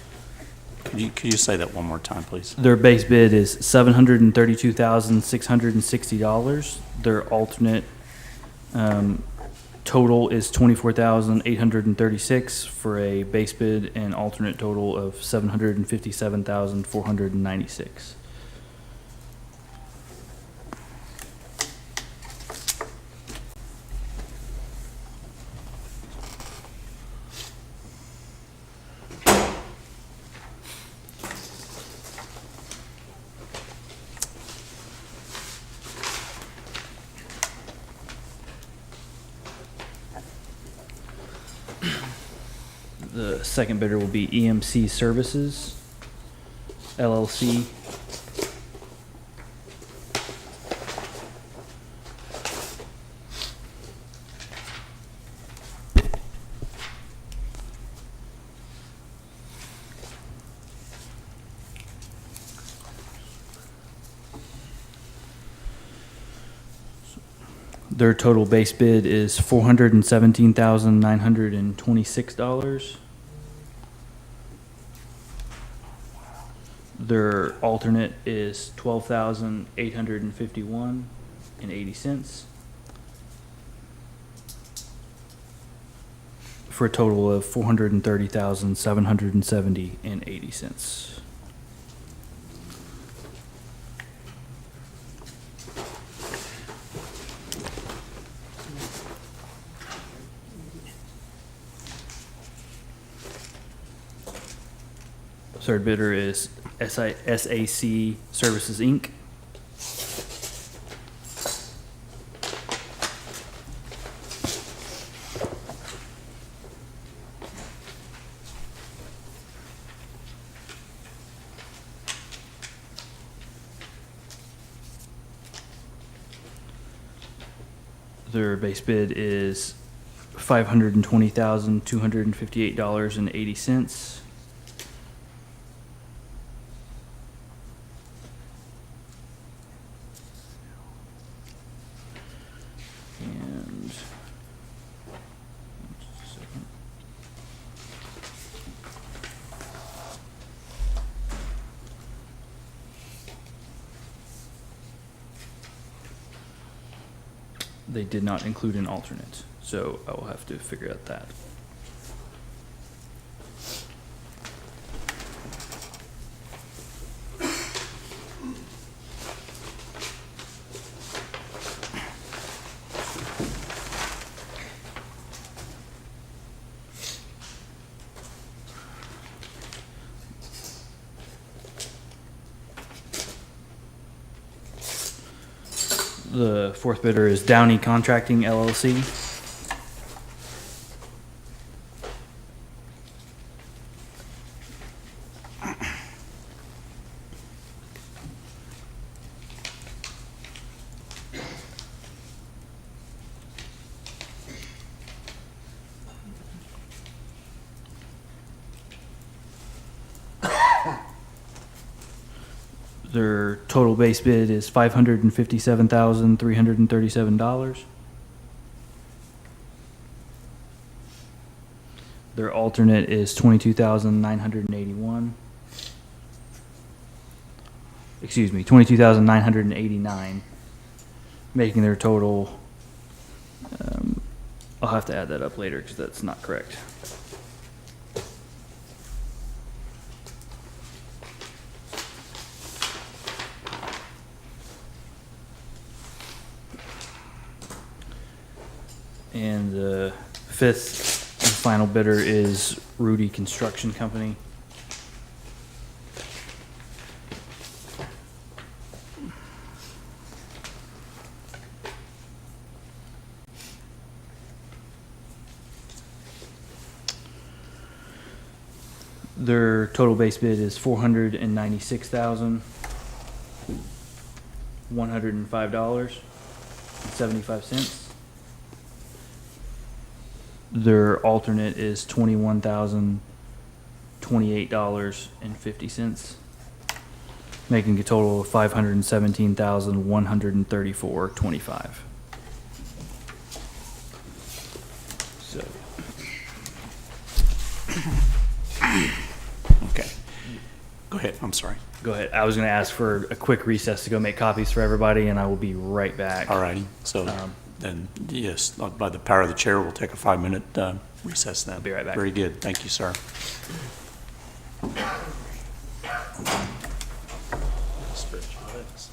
A: Could you say that one more time, please?
P: Their base bid is $732,660. Their alternate total is $24,836 for a base bid and alternate total of $757,496. The second bidder will be EMC Services, LLC. Their total base bid is $417,926. Their alternate is $12,851.80 for a total of $430,770.80. Third bidder is SAC Services, Inc. Their base bid is $520,258.80. They did not include an alternate, so I will have to figure out that. The fourth bidder is Downey Contracting Llc. Their total base bid is $557,337. Their alternate is $22,981. Excuse me, $22,989, making their total. I'll have to add that up later because that's not correct. And the fifth and final bidder is Rudy Construction Company. Their total base bid is $496,105.75. Their alternate is $21,028.50, making a total of $517,134.25. So,
A: Okay. Go ahead, I'm sorry.
P: go ahead. I was going to ask for a quick recess to go make copies for everybody, and I will be right back.
A: All righty, so then, yes, by the power of the chair, we'll take a 5-minute recess then.
P: I'll be right back.
A: Very good, thank you, sir. Stretch your legs.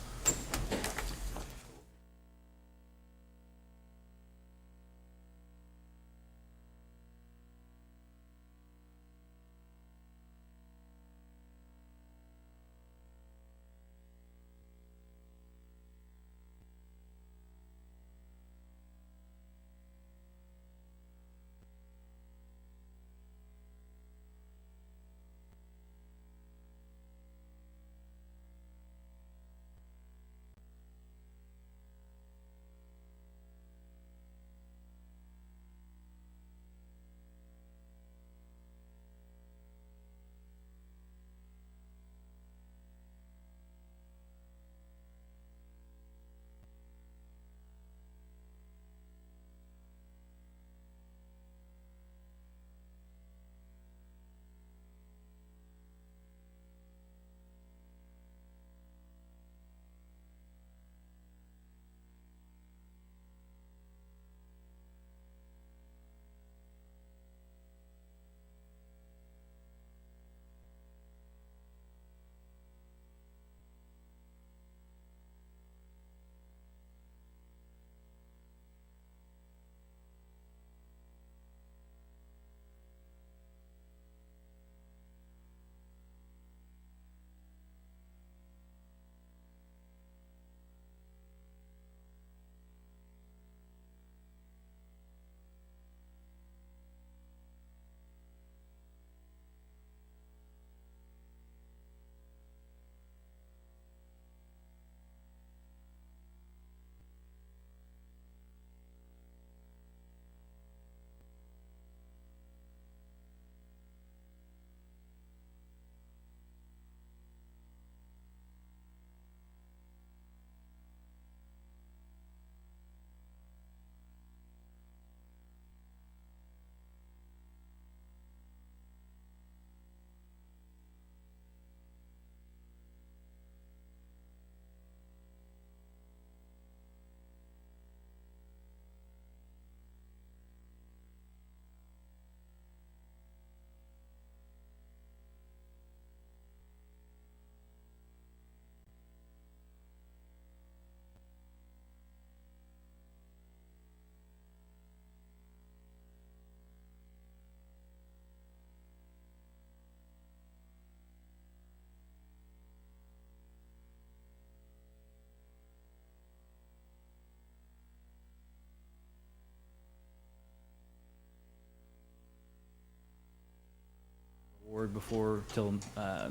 P: Board before till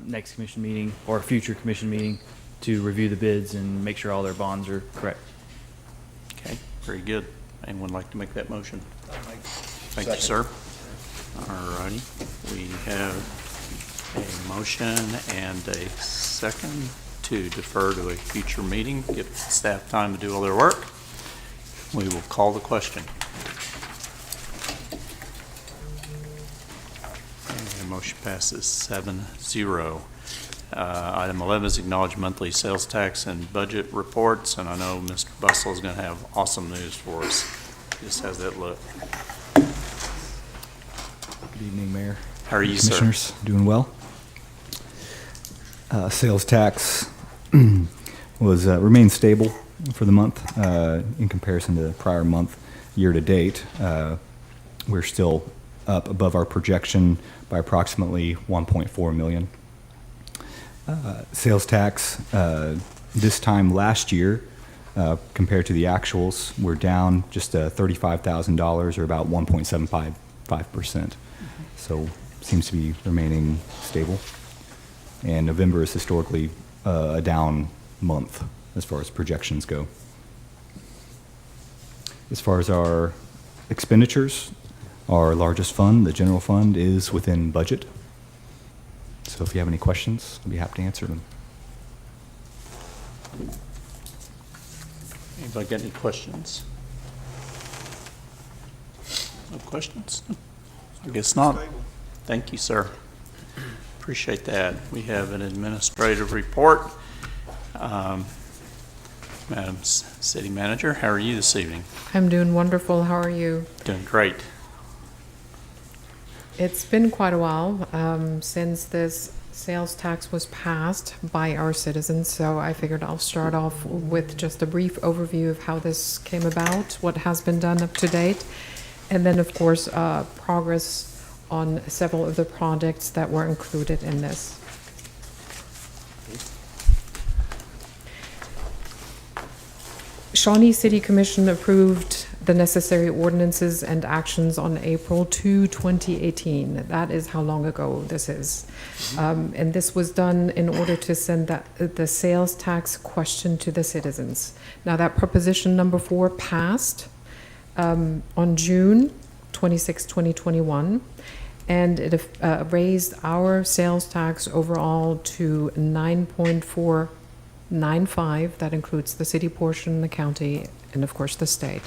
P: next commission meeting or future commission meeting to review the bids and make sure all their bonds are correct.
A: Okay, very good. Anyone like to make that motion? Thank you, sir. All righty, we have a motion and a second to defer to a future meeting, give staff time to do all their work. We will call the question. Motion passes 7-0. Item 11 is acknowledge monthly sales tax and budget reports, and I know Mr. Bustle is going to have awesome news for us. Just has that look.
Q: Good evening, Mayor.
A: How are you, sir?
Q: Commissioners, doing well. Sales tax was remained stable for the month in comparison to the prior month. Year to date, we're still up above our projection by approximately 1.4 million. Sales tax this time last year, compared to the actuals, we're down just $35,000 or about 1.75%. So seems to be remaining stable. And November is historically a down month as far as projections go. As far as our expenditures, our largest fund, the general fund, is within budget. So if you have any questions, I'd be happy to answer them.
A: Anybody got any questions? No questions? I guess not. Thank you, sir. Appreciate that. We have an administrative report. Madam City Manager, how are you this evening?
R: I'm doing wonderful. How are you?
A: Doing great.
R: It's been quite a while since this sales tax was passed by our citizens, so I figured I'll start off with just a brief overview of how this came about, what has been done up to date, and then, of course, progress on several of the projects that were included in this. Shawnee City Commission approved the necessary ordinances and actions on April 2, 2018. That is how long ago this is. And this was done in order to send the sales tax question to the citizens. Now that proposition number 4 passed on June 26, 2021, and it raised our sales tax overall to 9.495. That includes the city portion, the county, and of course the state.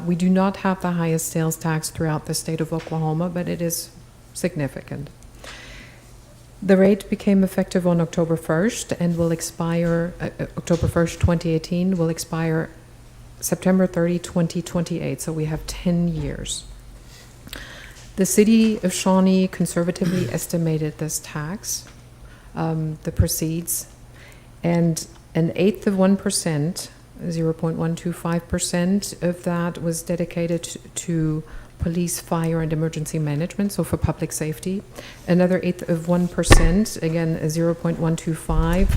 R: We do not have the highest sales tax throughout the state of Oklahoma, but it is significant. The rate became effective on October 1st and will expire, October 1st, 2018, will expire September 30, 2028, so we have 10 years. The city of Shawnee conservatively estimated this tax, the proceeds, and 1/8 of 1%, 0.125% of that was dedicated to police, fire, and emergency management, so for public safety. Another 1/8 of 1%, again 0.125,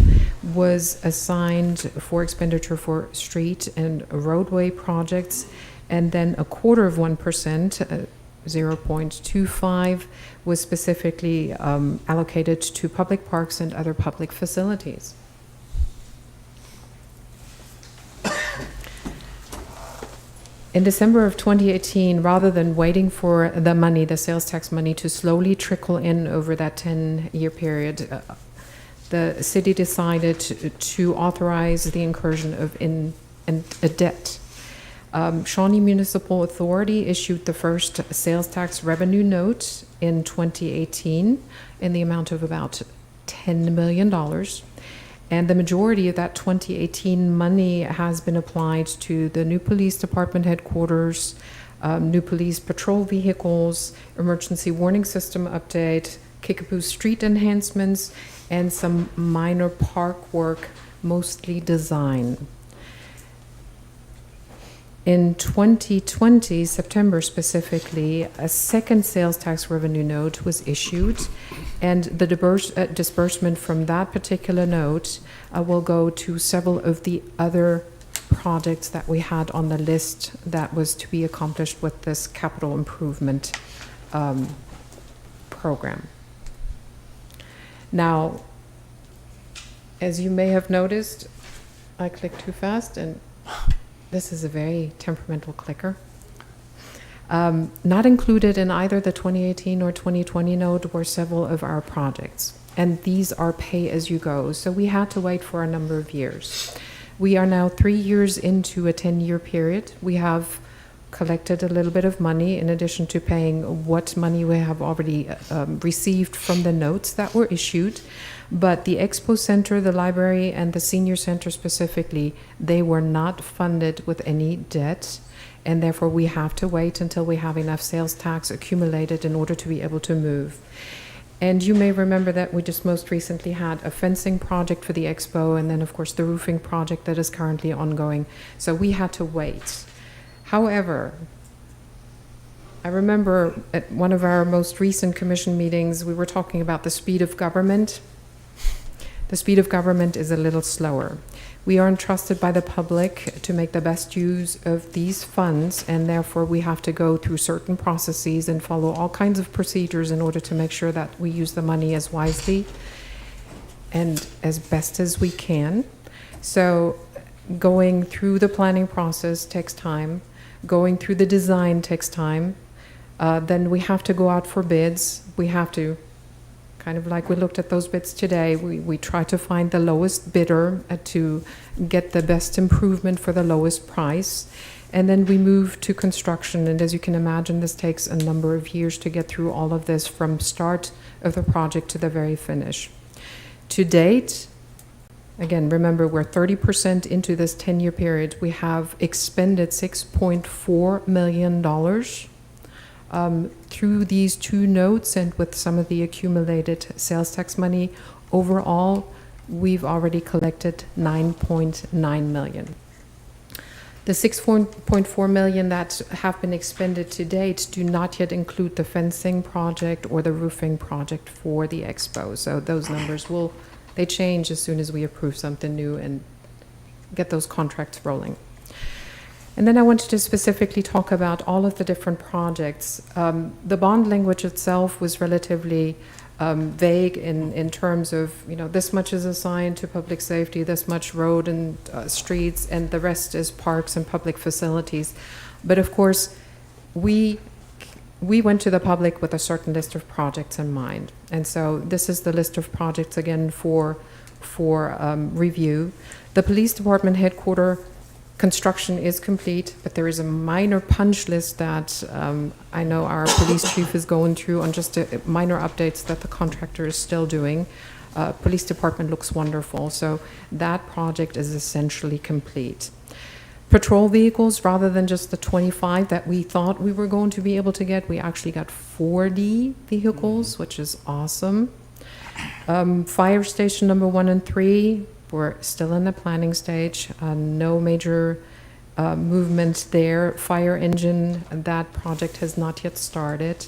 R: was assigned for expenditure for street and roadway projects, and then 1/4 of 1%, 0.25, was specifically allocated to public parks and other public facilities. In December of 2018, rather than waiting for the money, the sales tax money, to slowly trickle in over that 10-year period, the city decided to authorize the incursion of a debt. Shawnee Municipal Authority issued the first sales tax revenue note in 2018 in the amount of about $10 million. And the majority of that 2018 money has been applied to the new police department headquarters, new police patrol vehicles, emergency warning system update, Kickapoo street enhancements, and some minor park work, mostly design. In 2020, September specifically, a second sales tax revenue note was issued, and the disbursement from that particular note will go to several of the other projects that we had on the list that was to be accomplished with this capital improvement program. Now, as you may have noticed, I clicked too fast, and this is a very temperamental clicker. Not included in either the 2018 or 2020 note were several of our projects, and these are pay-as-you-go, so we had to wait for a number of years. We are now 3 years into a 10-year period. We have collected a little bit of money in addition to paying what money we have already received from the notes that were issued. But the Expo Center, the library, and the senior center specifically, they were not funded with any debt, and therefore we have to wait until we have enough sales tax accumulated in order to be able to move. And you may remember that we just most recently had a fencing project for the Expo, and then of course the roofing project that is currently ongoing. So we had to wait. However, I remember at one of our most recent commission meetings, we were talking about the speed of government. The speed of government is a little slower. We are entrusted by the public to make the best use of these funds, and therefore we have to go through certain processes and follow all kinds of procedures in order to make sure that we use the money as wisely and as best as we can. So going through the planning process takes time. Going through the design takes time. Then we have to go out for bids. We have to, kind of like we looked at those bids today, we try to find the lowest bidder to get the best improvement for the lowest price. And then we move to construction. And as you can imagine, this takes a number of years to get through all of this from start of the project to the very finish. To date, again, remember, we're 30% into this 10-year period. We have expended $6.4 million through these two notes and with some of the accumulated sales tax money. Overall, we've already collected $9.9 million. The $6.4 million that have been expended to date do not yet include the fencing project or the roofing project for the expo. So those numbers they change as soon as we approve something new and get those contracts rolling. And then I wanted to specifically talk about all of the different projects. The bond language itself was relatively vague in terms of, this much is assigned to public safety, this much road and streets, and the rest is parks and public facilities. But of course, we went to the public with a certain list of projects in mind. And so this is the list of projects again for review. The police department headquarters construction is complete, but there is a minor punch list that I know our police chief is going through on just minor updates that the contractor is still doing. Police department looks wonderful, so that project is essentially complete. Patrol vehicles, rather than just the 25 that we thought we were going to be able to get, we actually got 40 vehicles, which is awesome. Fire station number 1 and 3, we're still in the planning stage. No major movement there. Fire engine, that project has not yet started.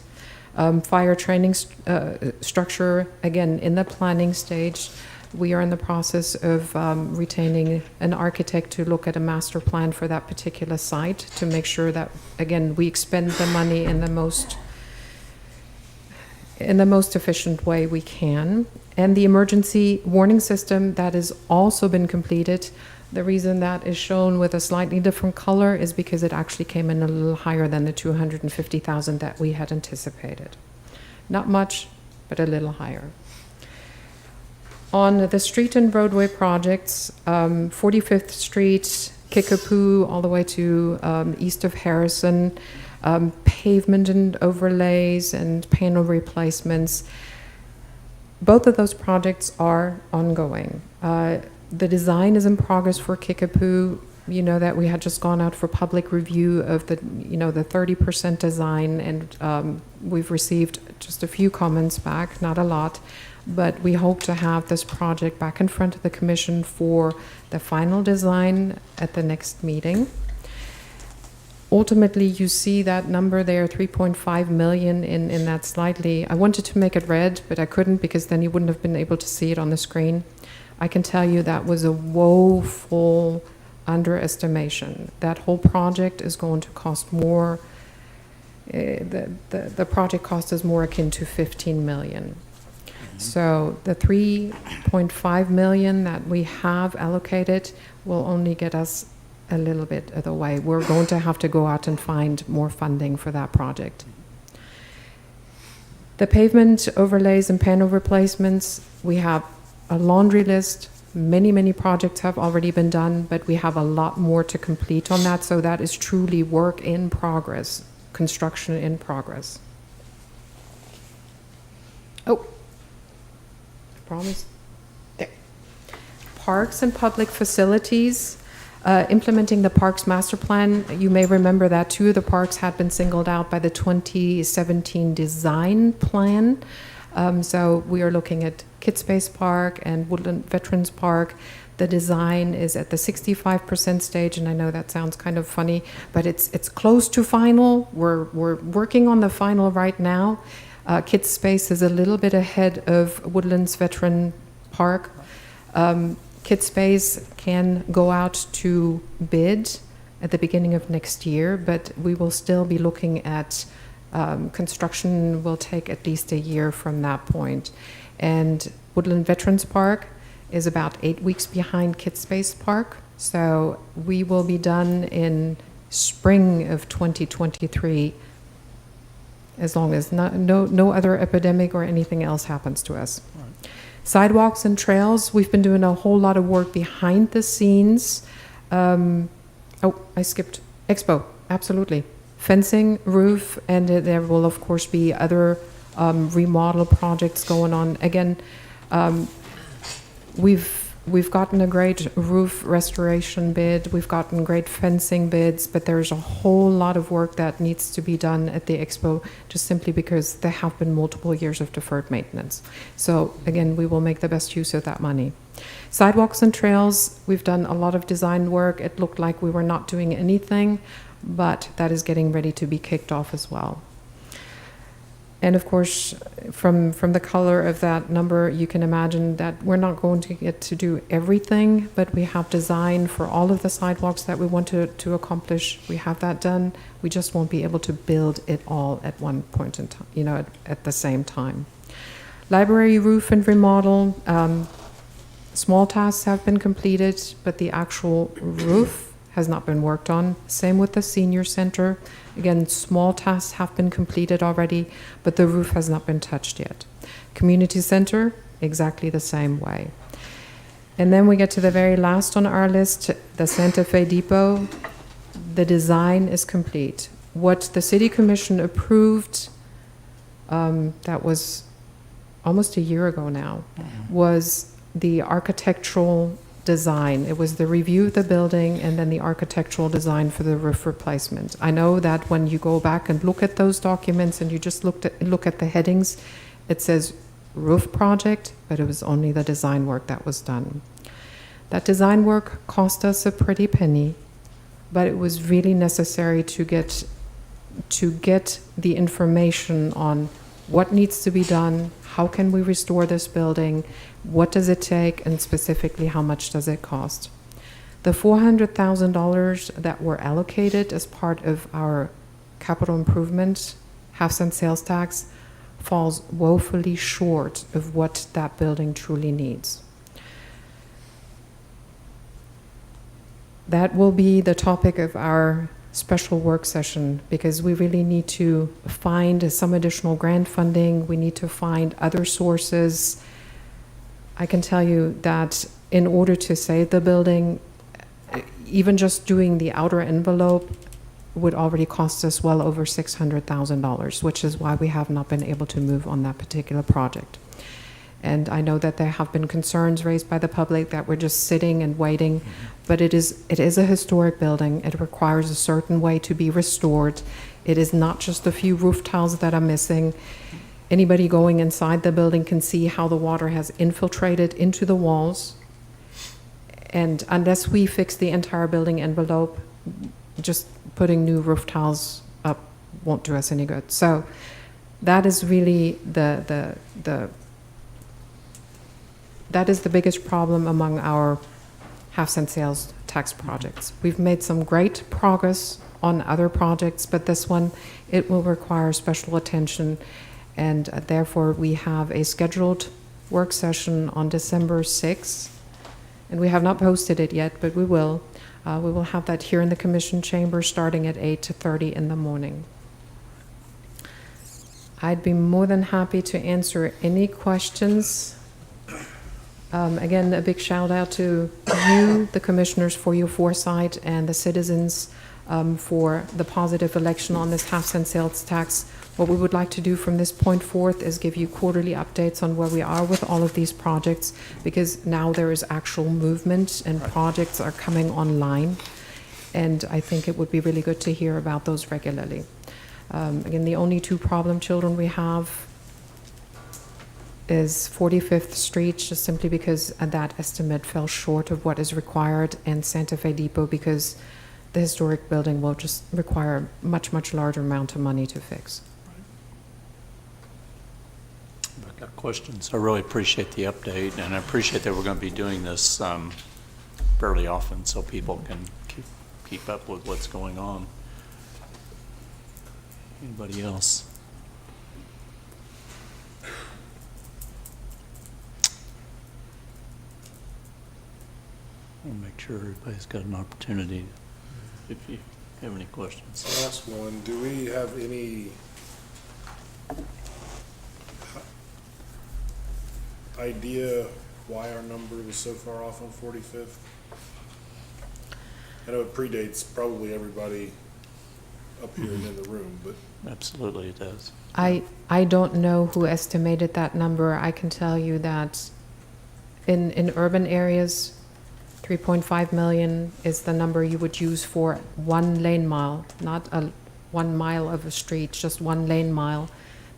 R: Fire training structure, again, in the planning stage. We are in the process of retaining an architect to look at a master plan for that particular site to make sure that, again, we expend the money in the most efficient way we can. And the emergency warning system, that has also been completed. The reason that is shown with a slightly different color is because it actually came in a little higher than the $250,000 that we had anticipated. Not much, but a little higher. On the street and roadway projects, 45th Street, Kickapoo, all the way to east of Harrison, pavement and overlays and panel replacements. Both of those projects are ongoing. The design is in progress for Kickapoo. You know that we had just gone out for public review of the 30% design, and we've received just a few comments back, not a lot, but we hope to have this project back in front of the commission for the final design at the next meeting. Ultimately, you see that number there, 3.5 million in that slightly. I wanted to make it red, but I couldn't because then you wouldn't have been able to see it on the screen. I can tell you that was a woeful underestimation. That whole project is going to cost more. The project cost is more akin to 15 million. So the 3.5 million that we have allocated will only get us a little bit of the way. We're going to have to go out and find more funding for that project. The pavement overlays and panel replacements, we have a laundry list. Many projects have already been done, but we have a lot more to complete on that. So that is truly work in progress, construction in progress. Oh, promise. There. Parks and public facilities. Implementing the parks master plan, you may remember that 2 of the parks had been singled out by the 2017 design plan. So we are looking at Kidspace Park and Woodland Veterans Park. The design is at the 65% stage, and I know that sounds kind of funny, but it's close to final. We're working on the final right now. Kidspace is a little bit ahead of Woodlands Veteran Park. Kid Space can go out to bid at the beginning of next year, but we will still be looking at construction will take at least a year from that point. And Woodland Veterans Park is about 8 weeks behind Kid Space Park. So we will be done in spring of 2023, as long as no other epidemic or anything else happens to us. Sidewalks and Trails, we've been doing a whole lot of work behind the scenes. Oh, I skipped Expo, absolutely. Fencing, roof, and there will of course be other remodel projects going on. Again, we've gotten a great roof restoration bid, we've gotten great fencing bids, but there's a whole lot of work that needs to be done at the Expo, just simply because there have been multiple years of deferred maintenance. So again, we will make the best use of that money. Sidewalks and Trails, we've done a lot of design work. It looked like we were not doing anything, but that is getting ready to be kicked off as well. And of course, from the color of that number, you can imagine that we're not going to get to do everything, but we have design for all of the sidewalks that we want to accomplish. We have that done. We just won't be able to build it all at one point in time, at the same time. Library roof and remodel, small tasks have been completed, but the actual roof has not been worked on. Same with the senior center. Again, small tasks have been completed already, but the roof has not been touched yet. Community center, exactly the same way. And then we get to the very last on our list, the Santa Fe Depot. The design is complete. What the City Commission approved, that was almost a year ago now, was the architectural design. It was the review of the building and then the architectural design for the roof replacement. I know that when you go back and look at those documents and you just look at the headings, it says roof project, but it was only the design work that was done. That design work cost us a pretty penny, but it was really necessary to get the information on what needs to be done, how can we restore this building, what does it take, and specifically how much does it cost. The $400,000 that were allocated as part of our capital improvement half-cent sales tax falls woefully short of what that building truly needs. That will be the topic of our special work session, because we really need to find some additional grant funding. We need to find other sources. I can tell you that in order to save the building, even just doing the outer envelope would already cost us well over $600,000, which is why we have not been able to move on that particular project. And I know that there have been concerns raised by the public that we're just sitting and waiting, but it is a historic building. It requires a certain way to be restored. It is not just a few roof tiles that are missing. Anybody going inside the building can see how the water has infiltrated into the walls. And unless we fix the entire building envelope, just putting new roof tiles up won't do us any good. So that is really that is the biggest problem among our half-cent sales tax projects. We've made some great progress on other projects, but this one, it will require special attention, and therefore we have a scheduled work session on December 6th, and we have not posted it yet, but we will. We will have that here in the Commission chamber starting at 8:30 in the morning. I'd be more than happy to answer any questions. Again, a big shout out to you, the commissioners, for your foresight, and the citizens for the positive election on this half-cent sales tax. What we would like to do from this point forth is give you quarterly updates on where we are with all of these projects, because now there is actual movement and projects are coming online, and I think it would be really good to hear about those regularly. Again, the only two problem children we have is 45th Street, just simply because that estimate fell short of what is required, and Santa Fe Depot, because the historic building will just require a much, much larger amount of money to fix.
A: Got questions? I really appreciate the update, and I appreciate that we're going to be doing this fairly often so people can keep up with what's going on. Anybody else? I'll make sure everybody's got an opportunity if you have any questions.
H: Last one, do we have any idea why our number was so far off on 45th? I know it predates probably everybody up here and in the room, but.
A: Absolutely it does.
R: I don't know who estimated that number. I can tell you that in urban areas, 3.5 million is the number you would use for 1 lane mile, not 1 mile of a street, just 1 lane mile,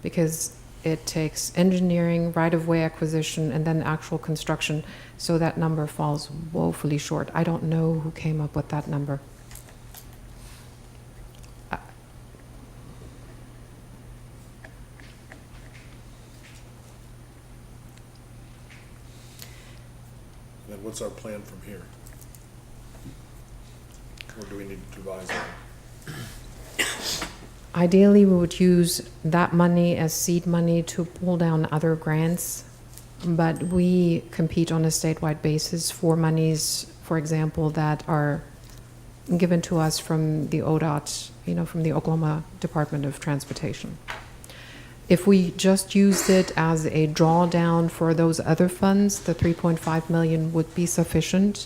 R: because it takes engineering, right-of-way acquisition, and then actual construction. So that number falls woefully short. I don't know who came up with that number.
H: Then what's our plan from here? Or do we need to devise one?
R: Ideally, we would use that money as seed money to pull down other grants, but we compete on a statewide basis for monies, for example, that are given to us from the ODOT, from the Oklahoma Department of Transportation. If we just used it as a drawdown for those other funds, the 3.5 million would be sufficient,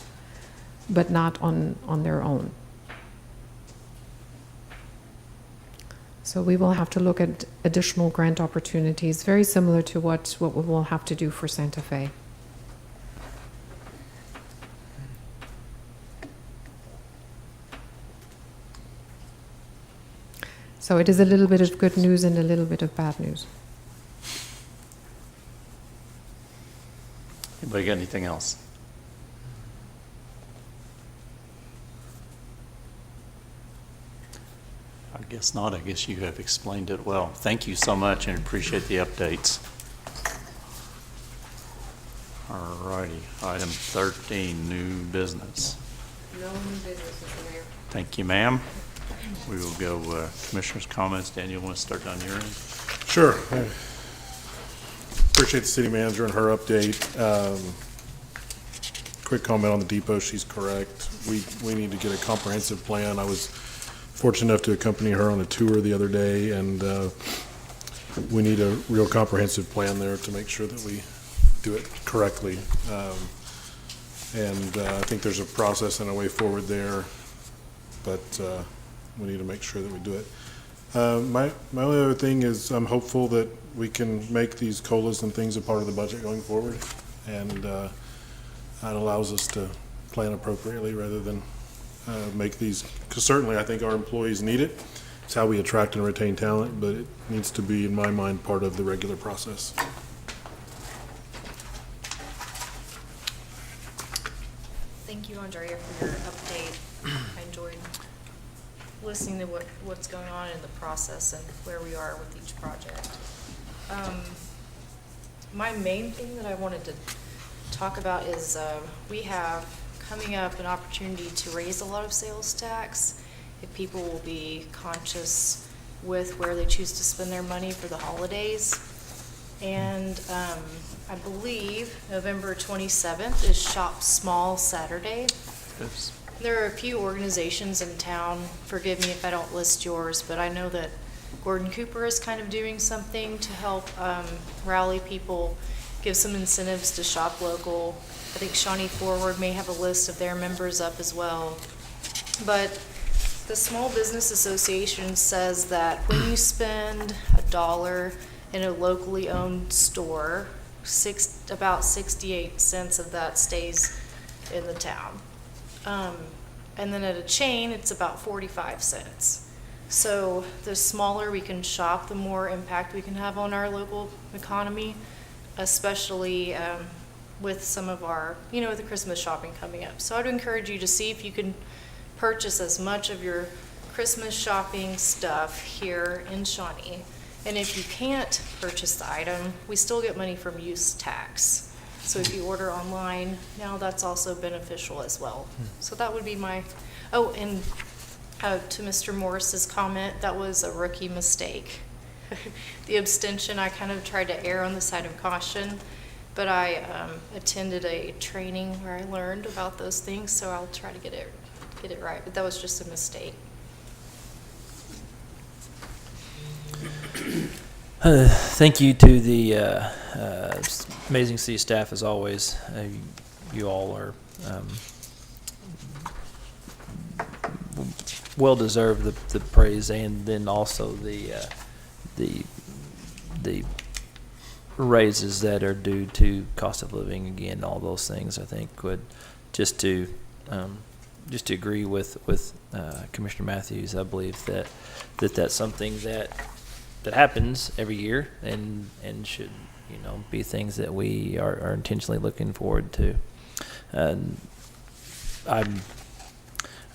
R: but not on their own. So we will have to look at additional grant opportunities, very similar to what we will have to do for Santa Fe. So it is a little bit of good news and a little bit of bad news.
A: Anybody got anything else? I guess not. I guess you have explained it well. Thank you so much and appreciate the updates. All righty. Item 13, new business.
R: No new business, Mr. Mayor.
A: Thank you, ma'am. We will go commissioners' comments. Daniel, want to start down your end?
H: Sure. I appreciate the city manager and her update. Quick comment on the depot, she's correct. We need to get a comprehensive plan. I was fortunate enough to accompany her on a tour the other day, and we need a real comprehensive plan there to make sure that we do it correctly. And I think there's a process and a way forward there, but we need to make sure that we do it. My only other thing is I'm hopeful that we can make these COLAs and things a part of the budget going forward, and that allows us to plan appropriately rather than make these, because certainly I think our employees need it. It's how we attract and retain talent, but it needs to be, in my mind, part of the regular process.
D: Thank you, Andrea, for your update. I enjoyed listening to what's going on in the process and where we are with each project. My main thing that I wanted to talk about is we have coming up an opportunity to raise a lot of sales tax if people will be conscious with where they choose to spend their money for the holidays. And I believe November 27th is Shop Small Saturday.
A: Yes.
D: There are a few organizations in town, forgive me if I don't list yours, but I know that Gordon Cooper is kind of doing something to help rally people, give some incentives to shop local. I think Shawnee Forward may have a list of their members up as well. But the Small Business Association says that when you spend $1 in a locally owned store, about 68 cents of that stays in the town. And then at a chain, it's about 45 cents. So the smaller we can shop, the more impact we can have on our local economy, especially with some of our, with the Christmas shopping coming up. So I'd encourage you to see if you can purchase as much of your Christmas shopping stuff here in Shawnee. And if you can't purchase the item, we still get money from use tax. So if you order online, now that's also beneficial as well. So that would be my, oh, and to Mr. Morris's comment, that was a rookie mistake. The abstention, I kind of tried to err on the side of caution, but I attended a training where I learned about those things, so I'll try to get it right. But that was just a mistake.
E: Thank you to the amazing city staff as always. You all are well deserved the praise, and then also the raises that are due to cost of living. Again, all those things I think would just to agree with Commissioner Matthews. I believe that's something that happens every year and should be things that we are intentionally looking forward to. I'm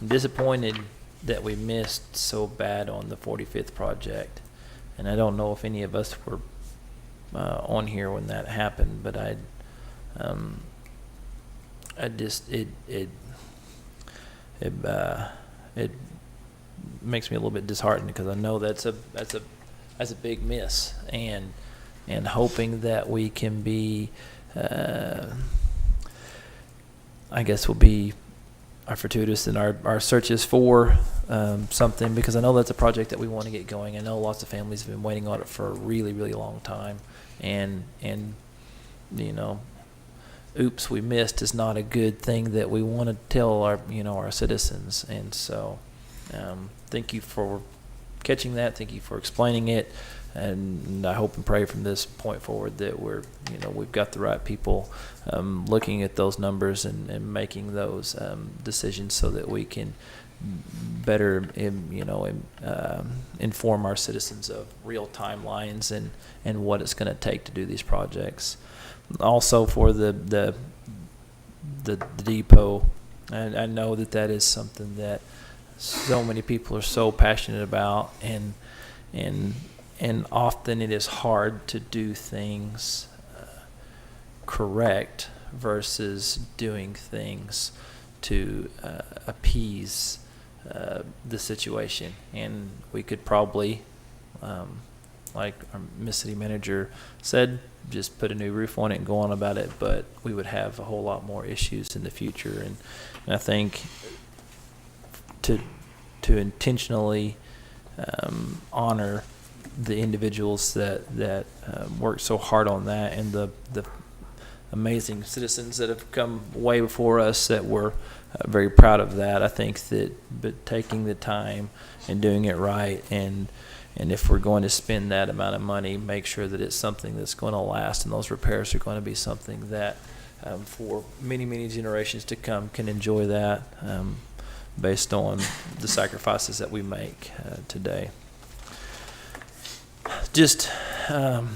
E: disappointed that we missed so bad on the 45th project, and I don't know if any of us were on here when that happened, but it makes me a little bit disheartened, because I know that's a big miss, and hoping that we can be, I guess we'll be fortuitous in our searches for something, because I know that's a project that we want to get going. I know lots of families have been waiting on it for a really, really long time, and oops, we missed is not a good thing that we want to tell our citizens. And so thank you for catching that. Thank you for explaining it. And I hope and pray from this point forward that we've got the right people looking at those numbers and making those decisions, so that we can better inform our citizens of real timelines and what it's going to take to do these projects. Also for the depot, and I know that is something that so many people are so passionate about, and often it is hard to do things correct versus doing things to appease the situation. And we could probably, like our Miss City Manager said, just put a new roof on it and go on about it, but we would have a whole lot more issues in the future. And I think to intentionally honor the individuals that worked so hard on that, and the amazing citizens that have come way before us that we're very proud of that. I think but taking the time and doing it right, and if we're going to spend that amount of money, make sure that it's something that's going to last, and those repairs are going to be something that for many, many generations to come can enjoy that based on the sacrifices that we make today. Just, man.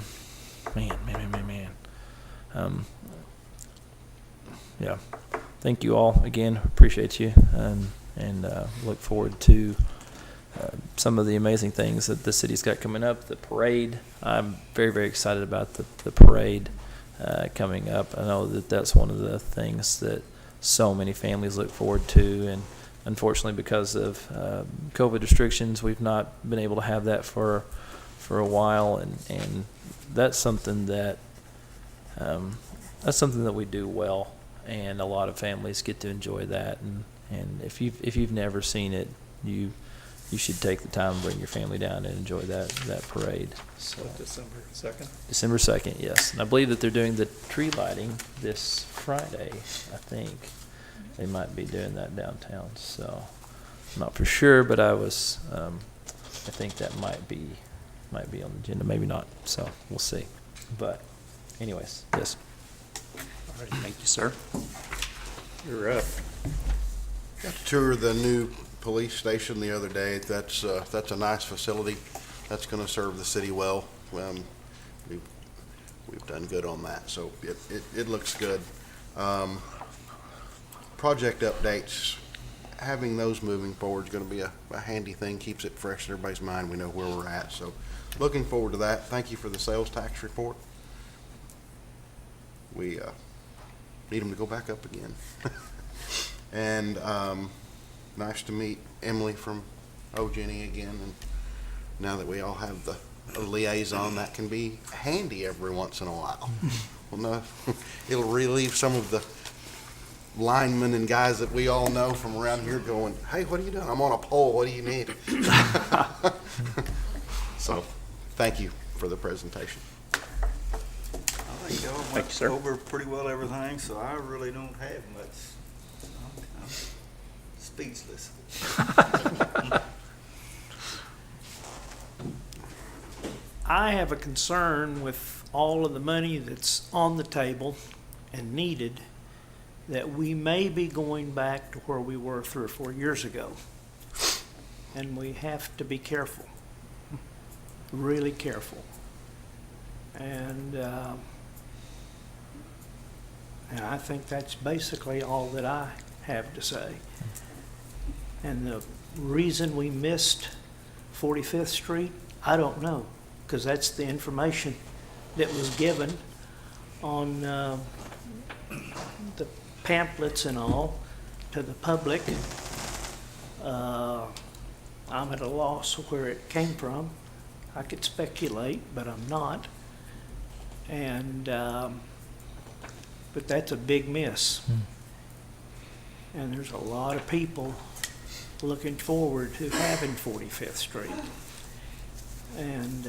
E: Yeah. Thank you all again. Appreciate you, and look forward to some of the amazing things that the city's got coming up. The parade, I'm very, very excited about the parade coming up. I know that's one of the things that so many families look forward to, and unfortunately, because of COVID restrictions, we've not been able to have that for a while, and that's something that we do well, and a lot of families get to enjoy that. And if you've never seen it, you should take the time and bring your family down and enjoy that parade. So
A: December 2nd?
E: December 2nd, yes. And I believe that they're doing the tree lighting this Friday, I think. They might be doing that downtown, so I'm not for sure, but I think that might be on the agenda, maybe not, so we'll see. But anyways, yes.
A: All right, thank you, sir. You're up.
S: Got to tour the new police station the other day. That's a nice facility. That's going to serve the city well. We've done good on that, so it looks good. Project updates, having those moving forward is going to be a handy thing. Keeps it fresh in everybody's mind. We know where we're at, so looking forward to that. Thank you for the sales tax report. We need them to go back up again. And nice to meet Emily from OG&E again. And now that we all have the a liaison, that can be handy every once in a while. Well, no, it'll relieve some of the linemen and guys that we all know from around here going, hey, what are you doing? I'm on a pole. What do you need? So thank you for the presentation.
M: I think y'all went over pretty well everything, so I really don't have much. I'm speechless.
T: I have a concern with all of the money that's on the table and needed, that we may be going back to where we were 3 or 4 years ago. And we have to be careful, really careful. And I think that's basically all that I have to say. And the reason we missed 45th Street, I don't know, because that's the information that was given on the pamphlets and all to the public. I'm at a loss of where it came from. I could speculate, but I'm not. And but that's a big miss. And there's a lot of people looking forward to having 45th Street. And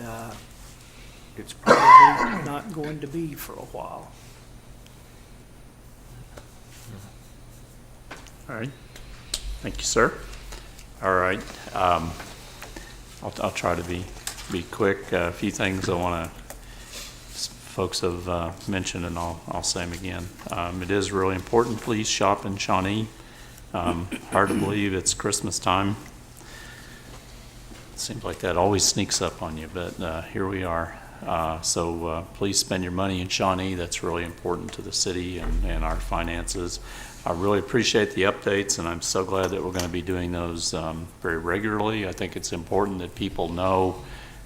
T: it's probably not going to be for a while.
A: All right. Thank you, sir. All right. I'll try to be quick. A few things I want to, folks have mentioned, and I'll say them again. It is really important. Please shop in Shawnee. Hard to believe it's Christmas time. It seems like that always sneaks up on you, but here we are. So please spend your money in Shawnee. That's really important to the city and our finances. I really appreciate the updates, and I'm so glad that we're going to be doing those very regularly. I think it's important that people know,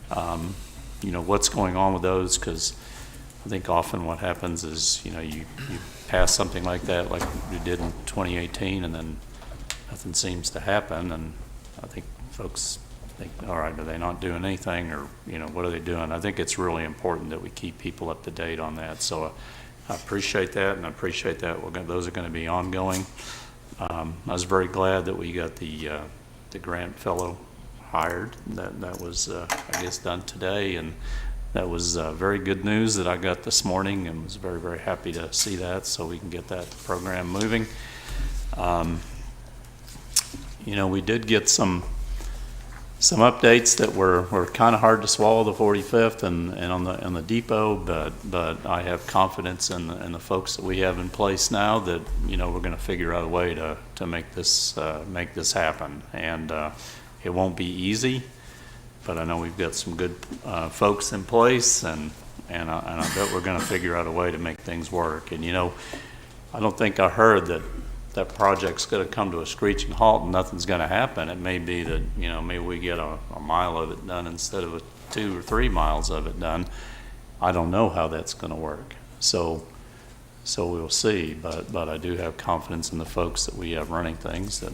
A: what's going on with those, because I think often what happens is, you pass something like that, like we did in 2018, and then nothing seems to happen, and I think folks think, all right, are they not doing anything, or what are they doing? I think it's really important that we keep people up to date on that. So I appreciate that, and I appreciate that those are going to be ongoing. I was very glad that we got the grant fellow hired. That was I guess done today, and that was very good news that I got this morning, and was very, very happy to see that, so we can get that program moving. We did get some updates that were kind of hard to swallow, the 45th and on the depot, but I have confidence in the folks that we have in place now that we're going to figure out a way to make this happen, and it won't be easy, but I know we've got some good folks in place, and I bet we're going to figure out a way to make things work. And I don't think I heard that project's going to come to a screeching halt and nothing's going to happen. It may be that maybe we get a mile of it done instead of 2 or 3 miles of it done. I don't know how that's going to work, so we'll see. But I do have confidence in the folks that we have running things, that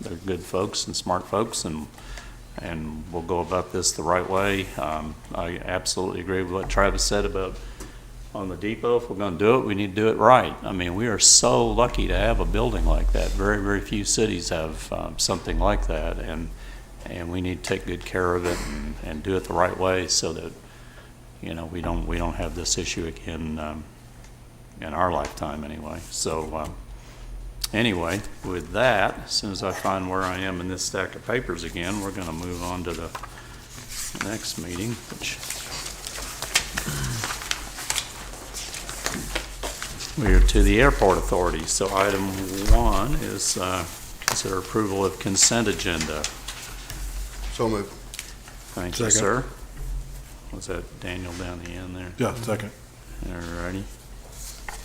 A: they're good folks and smart folks, and we'll go about this the right way. I absolutely agree with what Travis said about on the depot. If we're going to do it, we need to do it right. I mean, we are so lucky to have a building like that. Very, very few cities have something like that, and we need to take good care of it and do it the right way, so that we don't have this issue again in our lifetime anyway. So anyway, with that, as soon as I find where I am in this stack of papers again, we're going to move on to the next meeting, which we are to the Airport Authority. So item 1 is consider approval of consent agenda.
S: So moved.
A: Thank you, sir. Was that Daniel down the end there?
H: Yeah, second.
A: All righty.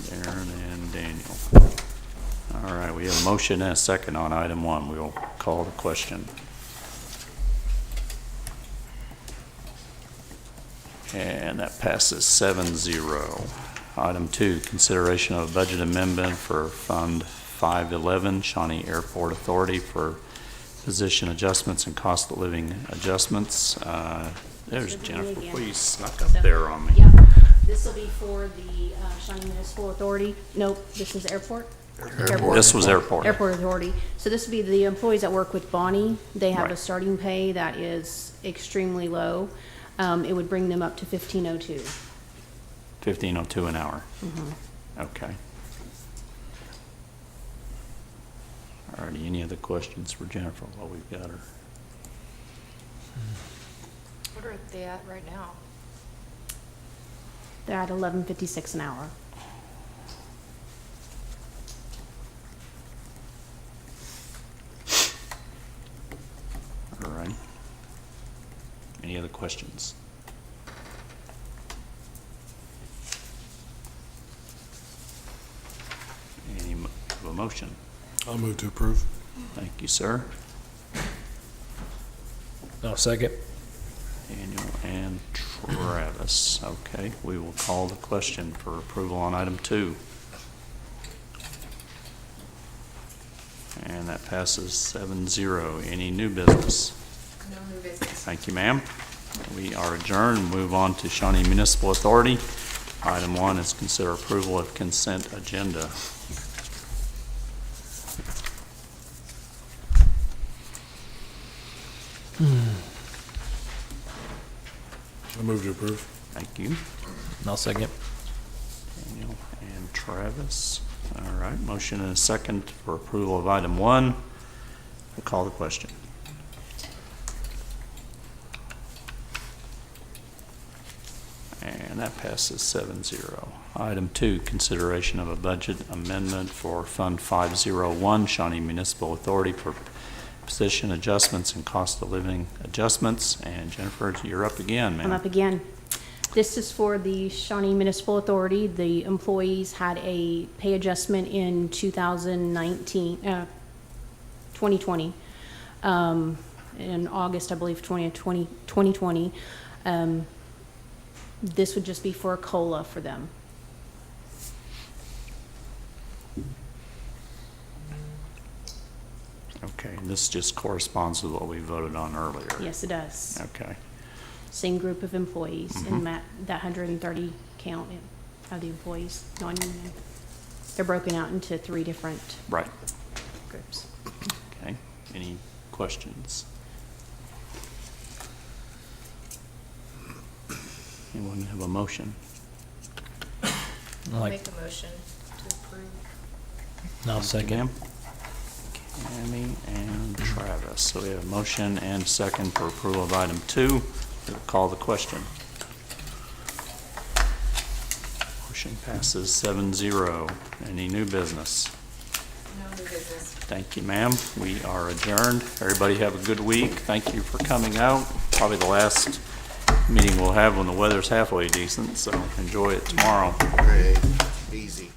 A: Darren and Daniel. All right, we have a motion and a second on item 1. We'll call the question. And that passes 7-0. Item 2, consideration of a budget amendment for Fund 511, Shawnee Airport Authority for position adjustments and cost of living adjustments. There's Jennifer. Well, you snuck up there on me.
L: Yeah, this will be for the Shawnee Municipal Authority. Nope, this is airport.
A: This was airport.
L: Airport Authority. So this would be the employees that work with Bonnie. They have a
A: Right.
L: starting pay that is extremely low. It would bring them up to 1502.
A: 15.02 an hour.
L: Mhm.
A: Okay. All righty, any other questions for Jennifer while we've got her?
D: What are they at right now?
L: They're at 11.56 an hour.
A: All right. Any other questions? Have a motion?
H: I'll move to approve.
A: Thank you, sir.
E: I'll second.
A: Daniel and Travis. Okay, we will call the question for approval on item 2. And that passes 7-0. Any new business?
D: No new business.
A: Thank you, ma'am. We are adjourned. Move on to Shawnee Municipal Authority. Item 1 is consider approval of consent agenda.
H: I'll move to approve.
A: Thank you.
E: I'll second.
A: Daniel and Travis. All right, motion and a second for approval of item 1. We'll call the question. And that passes 7-0. Item 2, consideration of a budget amendment for Fund 501, Shawnee Municipal Authority for position adjustments and cost of living adjustments. And Jennifer, you're up again, ma'am.
L: I'm up again. This is for the Shawnee Municipal Authority. The employees had a pay adjustment in 2020. In August, I believe, 2020. This would just be for a COLA for them.
A: Okay, and this just corresponds with what we voted on earlier.
L: Yes, it does.
A: Okay.
L: Same group of employees
A: Mhm.
L: in that 130 count of the employees, non-union. They're broken out into 3 different
A: Right.
L: groups.
A: Okay. Any questions? Anyone have a motion?
E: Like-
D: Make a motion to approve.
E: I'll
A: Thank you,
E: second.
A: ma'am. Tammy and Travis. So we have a motion and second for approval of item 2. We'll call the question. Motion passes 7-0. Any new business?
D: No new business.
A: Thank you, ma'am. We are adjourned. Everybody have a good week. Thank you for coming out. Probably the last meeting we'll have when the weather's halfway decent, so enjoy it tomorrow.
S: Great, easy.